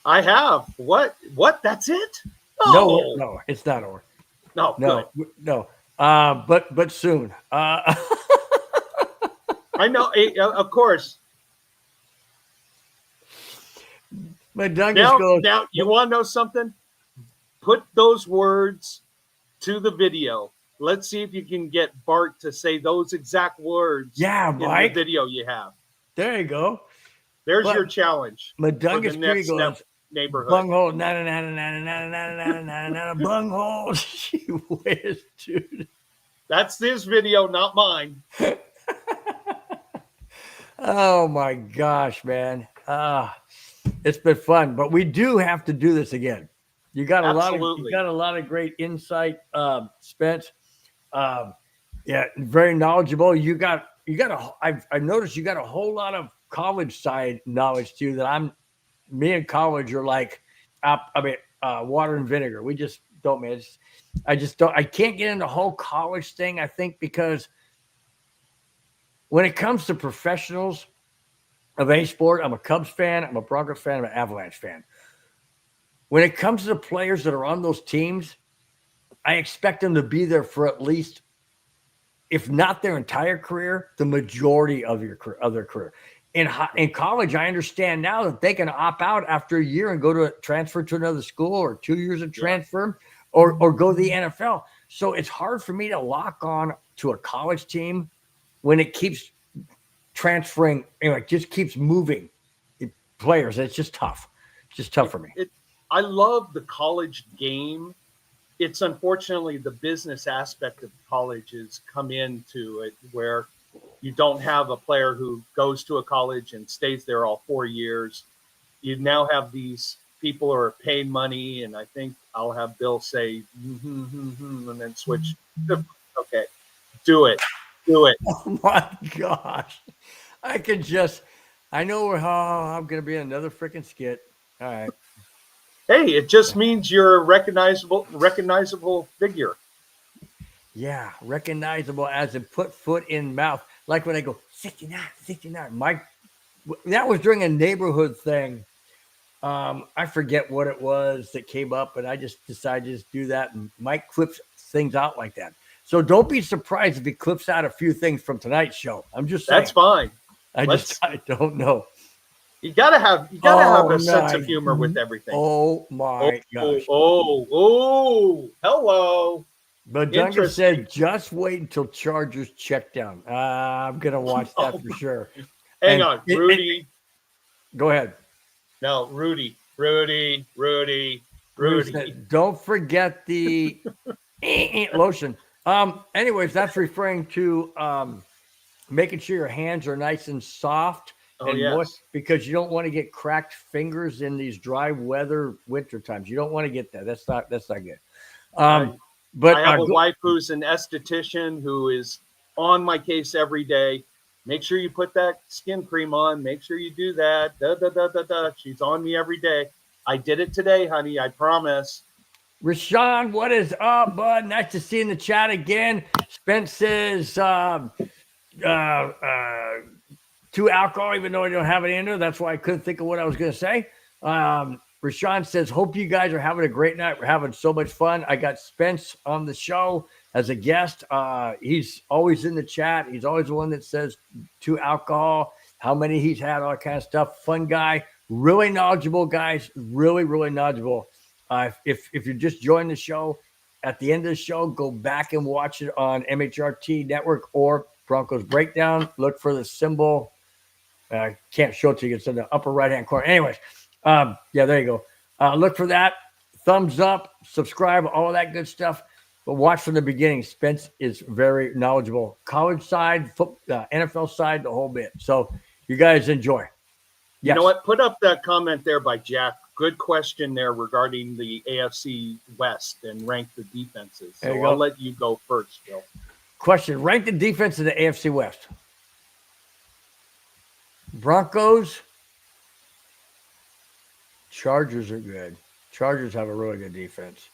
I have. What? That's it? No, it's not over. No. But soon. I know. Of course. But Douglas goes. Now, you want to know something? Put those words to the video. Let's see if you can get Bart to say those exact words. Yeah, in Mike. the video you have. There you go. There's your challenge. Madunga's pretty goes. Neighborhood. Bunghole, bunghole. She whiz, dude. That's his video, not mine. Oh my gosh, man. It's been fun, but we do have to do this again. You got a lot of great insight, Spence. Yeah, very knowledgeable. I've noticed you got a whole lot of college side knowledge too. Me and college are like, water and vinegar. We just don't, man. I can't get into the whole college thing. I think because when it comes to professionals of any sport, I'm a Cubs fan, I'm a Broncos fan, I'm an Avalanche fan. When it comes to the players that are on those teams, I expect them to be there for at least, if not their entire career, the majority of their career. In college, I understand now that they can opt out after a year and go to transfer to another school, or 2 years of transfer, or go to the NFL. So it's hard for me to lock on to a college team when it keeps transferring, it just keeps moving players. It's just tough. It's just tough for me. I love the college game. It's unfortunately the business aspect of college has come into it where you don't have a player who goes to a college and stays there all 4 years. You now have these people who are paying money, and I think I'll have Bill say, and then switch. Okay, do it. Oh my gosh. I know I'm going to be in another freaking skit. All right. Hey, it just means you're a recognizable figure. Yeah, recognizable as in put foot in mouth. Like when I go, 69. Mike, that was during a neighborhood thing. I forget what it was that came up, but I just decided to just do that. And Mike clips things out like that. So don't be surprised if he clips out a few things from tonight's show. I'm just saying. That's fine. I don't know. You gotta have a sense of humor with everything. Oh my gosh. Oh, hello. But Duncan said, just wait until Chargers check down. I'm going to watch that for sure. Hang on, Rudy. Go ahead. No, Rudy. Don't forget the lotion. Anyways, that's referring to making sure your hands are nice and soft and moist, because you don't want to get cracked fingers in these dry weather winter times. You don't want to get that. That's not good. But I have a wife who's an esthetician who is on my case every day. Make sure you put that skin cream on. Make sure you do that. She's on me every day. I did it today, honey. I promise. Rashawn, what is up, bud? Nice to see you in the chat again. Spence says 2 alcohol, even though I don't have it in there. That's why I couldn't think of what I was going to say. Rashawn says, hope you guys are having a great night. We're having so much fun. I got Spence on the show as a guest. He's always in the chat. He's always the one that says 2 alcohol, how many he's had, all that kind of stuff. Fun guy, really knowledgeable, guys. Really, really knowledgeable. If you just joined the show, at the end of the show, go back and watch it on MHRT Network or Broncos Breakdown. Look for the symbol. I can't show it to you. It's in the upper right-hand corner. Anyways. Yeah, there you go. Look for that. thumbs up, subscribe, all of that good stuff. But watch from the beginning. Spence is very knowledgeable. College side, NFL side, the whole bit. So you guys enjoy. Yes. You know what? Put up that comment there by Jack. Good question there regarding the AFC West and rank the defenses. So I'll let you go first, Bill. Question. Rank the defense of the AFC West. Broncos. Chargers are good. Chargers have a really good defense.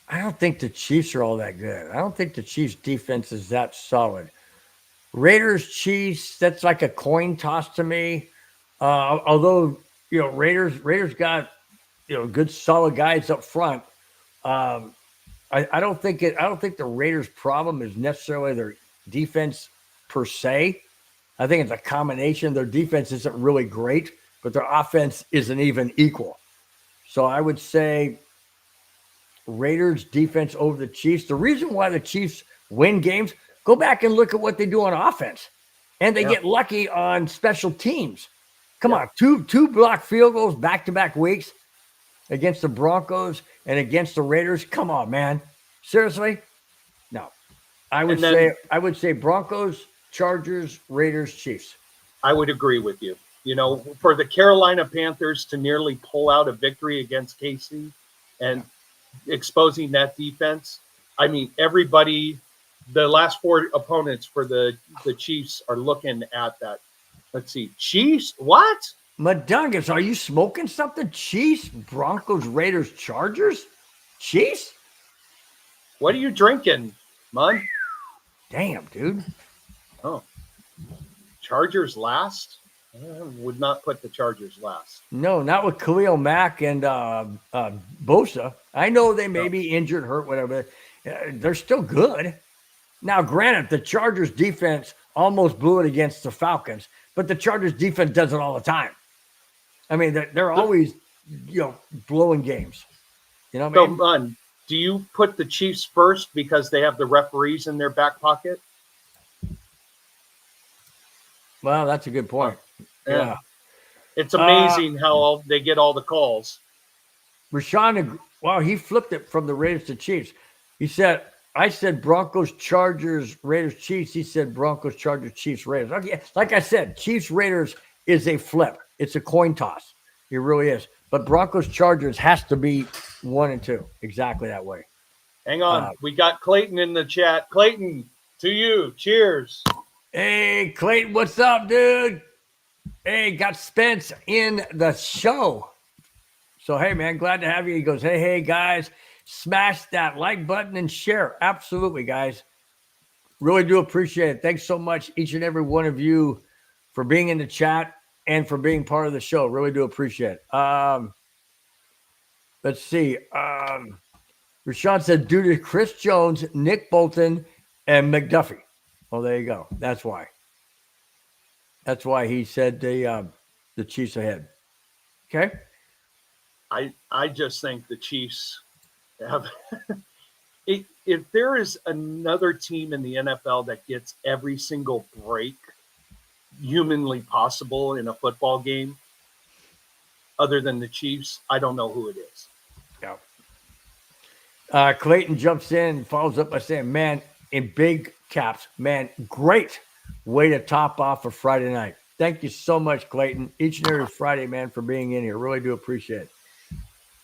I don't think the Chiefs are all that good. I don't think the Chiefs' defense is that solid. Raiders, Chiefs, that's like a coin toss to me. Although, Raiders got, good solid guys up front. I don't think the Raiders' problem is necessarily their defense per se. I think it's a combination. Their defense isn't really great, but their offense isn't even equal. So I would say Raiders defense over the Chiefs. The reason why the Chiefs win games, go back and look at what they do on offense. And they get lucky on special teams. Come on, two block field goals back-to-back weeks against the Broncos and against the Raiders. Come on, man. Seriously? No. I would say Broncos, Chargers, Raiders, Chiefs. I would agree with you. For the Carolina Panthers to nearly pull out a victory against KC and exposing that defense. I mean, everybody, the last four opponents for the Chiefs are looking at that. Let's see. Chiefs? What? Madungus, are you smoking something? Chiefs, Broncos, Raiders, Chargers? Chiefs? What are you drinking, Mun? Damn, dude. Oh. Chargers last? I would not put the Chargers last. No, not with Khalil Mack and Bosa. I know they may be injured, hurt, whatever. They're still good. Now, granted, the Chargers defense almost blew it against the Falcons, but the Chargers defense does it all the time. I mean, they're always, blowing games. You know what I mean? Do you put the Chiefs first because they have the referees in their back pocket? Well, that's a good point. Yeah. It's amazing how they get all the calls. Rashawn, he flipped it from the Raiders to Chiefs. He said, I said Broncos, Chargers, Raiders, Chiefs. He said Broncos, Chargers, Chiefs, Raiders. Okay, like I said, Chiefs, Raiders is a flip. It's a coin toss. It really is. But Broncos, Chargers has to be 1 and 2. Exactly that way. Hang on. We got Clayton in the chat. Clayton, to you. Cheers. Hey, Clayton, what's up, dude? Hey, got Spence in the show. So, hey, man, glad to have you. He goes, hey, guys, smash that like button and share. Absolutely, guys. Really do appreciate it. Thanks so much, each and every one of you, for being in the chat and for being part of the show. Really do appreciate it. Let's see. Rashawn said, due to Chris Jones, Nick Bolton, and McDuffie. Oh, there you go. That's why. That's why he said the Chiefs ahead. Okay. I just think the Chiefs have. If there is another team in the NFL that gets every single break humanly possible in a football game, other than the Chiefs, I don't know who it is. Yeah. Clayton jumps in and follows up by saying, man, in big caps, man, great way to top off a Friday night. Thank you so much, Clayton, each and every Friday, man, for being in here. Really do appreciate it.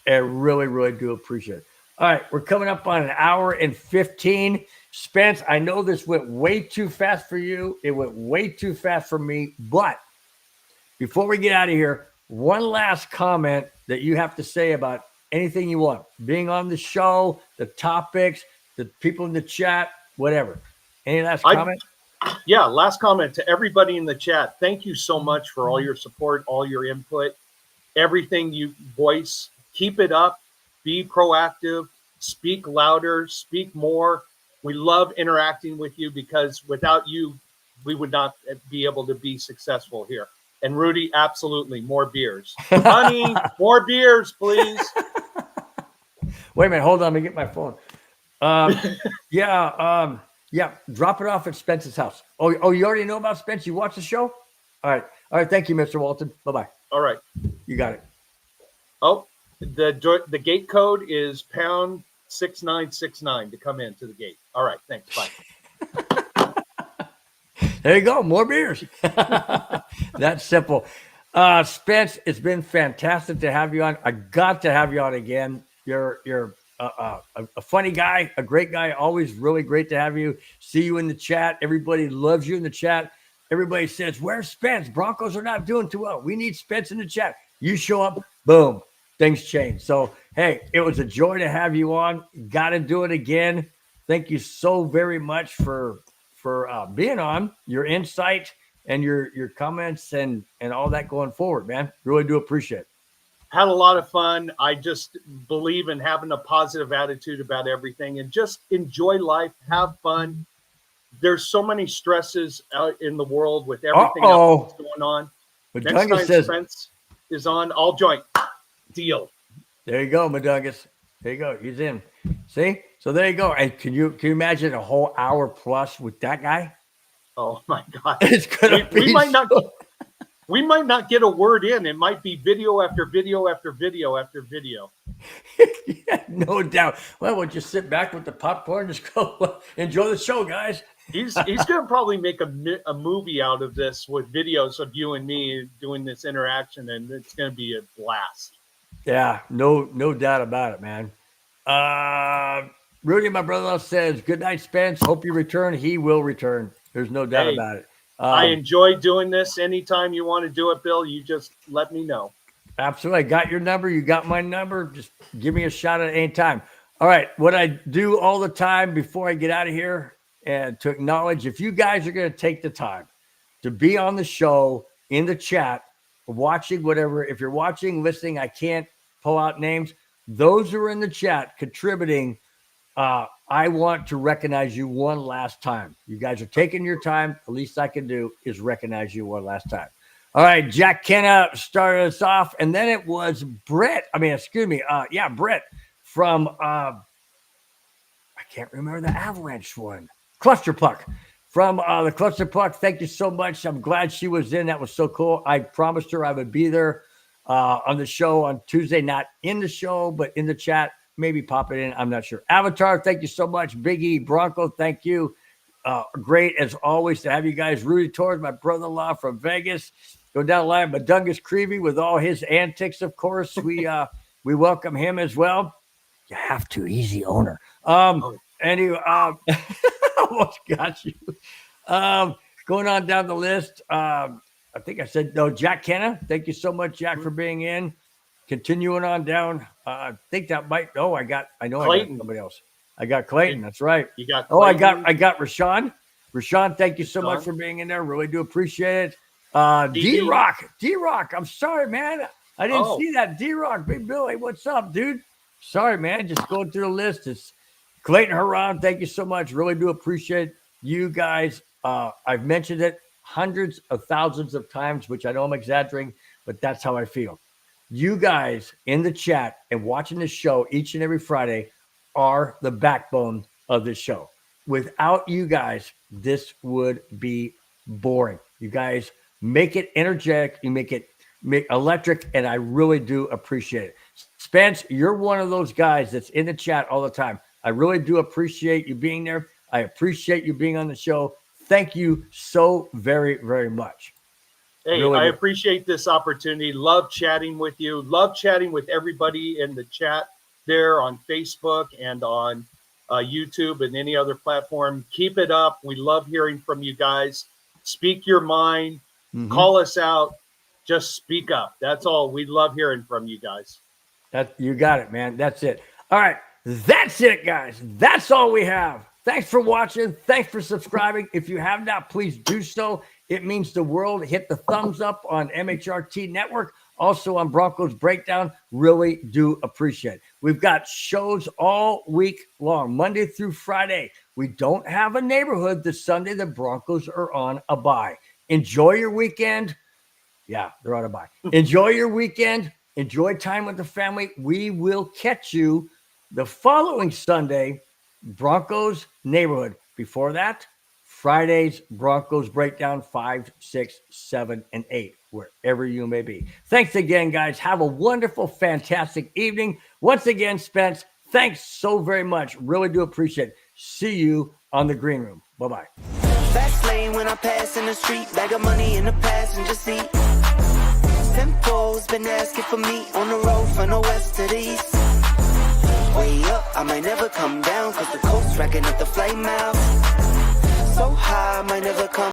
I really, really do appreciate it. All right, we're coming up on 1 hour and 15. Spence, I know this went way too fast for you. It went way too fast for me. But before we get out of here, one last comment that you have to say about anything you want. Being on the show, the topics, the people in the chat, whatever. Any last comment? Yeah, last comment to everybody in the chat. Thank you so much for all your support, all your input, everything you voice. Keep it up. Be proactive. Speak louder. Speak more. We love interacting with you because without you, we would not be able to be successful here. And Rudy, absolutely, more beers. Honey, more beers, please. Wait a minute. Hold on. Let me get my phone. Yeah, drop it off at Spence's house. Oh, you already know about Spence? You watch the show? All right. Thank you, Mr. Walton. Bye-bye. All right. You got it. Oh, the gate code is pound 6969 to come into the gate. All right, thanks. Bye. There you go. More beers. That's simple. Spence, it's been fantastic to have you on. I got to have you on again. You're a funny guy, a great guy. Always really great to have you. See you in the chat. Everybody loves you in the chat. Everybody says, where's Spence? Broncos are not doing too well. We need Spence in the chat. You show up, boom, things change. So, hey, it was a joy to have you on. Got to do it again. Thank you so very much for being on, your insight and your comments and all that going forward, man. Really do appreciate it. Had a lot of fun. I just believe in having a positive attitude about everything and just enjoy life, have fun. There's so many stresses out in the world with everything else that's going on. But Next Dungus time says, Spence is on, I'll join. Deal. There you go, Madungus. There you go. He's in. See? So there you go. And can you imagine a whole hour plus with that guy? Oh my God. It's gonna be we might not get a word in. It might be video after video after video after video. Yeah, no doubt. Well, we'll just sit back with the popcorn, just go enjoy the show, guys. He's going to probably make a movie out of this with videos of you and me doing this interaction, and it's going to be a blast. Yeah, no doubt about it, man. Rudy, my brother-in-law, says, good night, Spence. Hope you return. He will return. There's no doubt about it. I enjoy doing this. Anytime you want to do it, Bill, you just let me know. Absolutely. I got your number. You got my number. Just give me a shot at any time. All right. What I do all the time before I get out of here and to acknowledge, if you guys are going to take the time to be on the show, in the chat, watching, whatever, if you're watching, listening, I can't pull out names. Those who are in the chat contributing, I want to recognize you one last time. You guys are taking your time. The least I can do is recognize you one last time. All right, Jack Kenna started us off, and then it was Brett. Brett from I can't remember the Avalanche one. Cluster Puck. From the Cluster Puck. Thank you so much. I'm glad she was in. That was so cool. I promised her I would be there on the show on Tuesday, not in the show, but in the chat. Maybe pop it in. I'm not sure. Avatar, thank you so much. Big E, Bronco, thank you. Great, as always, to have you guys. Rudy Torres, my brother-in-law from Vegas. Go down the line. But Dungus Creevy with all his antics, of course. We welcome him as well. You have to. Easy owner. Anyway, almost got you. Going on down the list. I think I said, no, Jack Kenna. Thank you so much, Jack, for being in. Continuing on down, I think that might. Oh, I know Clayton. I got somebody else. I got Clayton. That's right. You got. Clayton. I got Rashawn. Rashawn, thank you so much for being in there. Really do appreciate it. D-Rock. I'm sorry, man. I didn't see that. D-Rock, Big Billy. What's up, dude? Sorry, man. Just going through the list. It's Clayton Haran. Thank you so much. Really do appreciate you guys. I've mentioned it hundreds of thousands of times, which I know I'm exaggerating, but that's how I feel. You guys in the chat and watching this show each and every Friday are the backbone of this show. Without you guys, this would be boring. You guys make it energetic. You make it electric, and I really do appreciate it. Spence, you're one of those guys that's in the chat all the time. I really do appreciate you being there. I appreciate you being on the show. Thank you so very, very much. Hey, really I appreciate this opportunity. Love chatting with you. Love chatting with everybody in the chat there on Facebook and on YouTube and any other platform. Keep it up. We love hearing from you guys. Speak your mind. Mm-hmm. Call us out. Just speak up. That's all. We love hearing from you guys. You got it, man. That's it. All right. That's it, guys. That's all we have. Thanks for watching. Thanks for subscribing. If you have not, please do so. It means the world. Hit the thumbs up on MHRT Network. Also on Broncos Breakdown. Really do appreciate it. We've got shows all week long, Monday through Friday. We don't have a neighborhood this Sunday. The Broncos are on a bye. Enjoy your weekend. Yeah, they're on a bye. Enjoy your weekend. Enjoy time with the family. We will catch you the following Sunday, Broncos Neighborhood. Before that, Fridays, Broncos Breakdown 5, 6, 7, and 8, wherever you may be. Thanks again, guys. Have a wonderful, fantastic evening. Once again, Spence, thanks so very much. Really do appreciate it. See you on the green room. Bye-bye. Fast lane when I pass in the street, bag of money in the passenger seat. Tempo's been asking for me on the road from the west to the east. Way up, I might never come down, cause the coast's racking up the flame out. So high, I might never come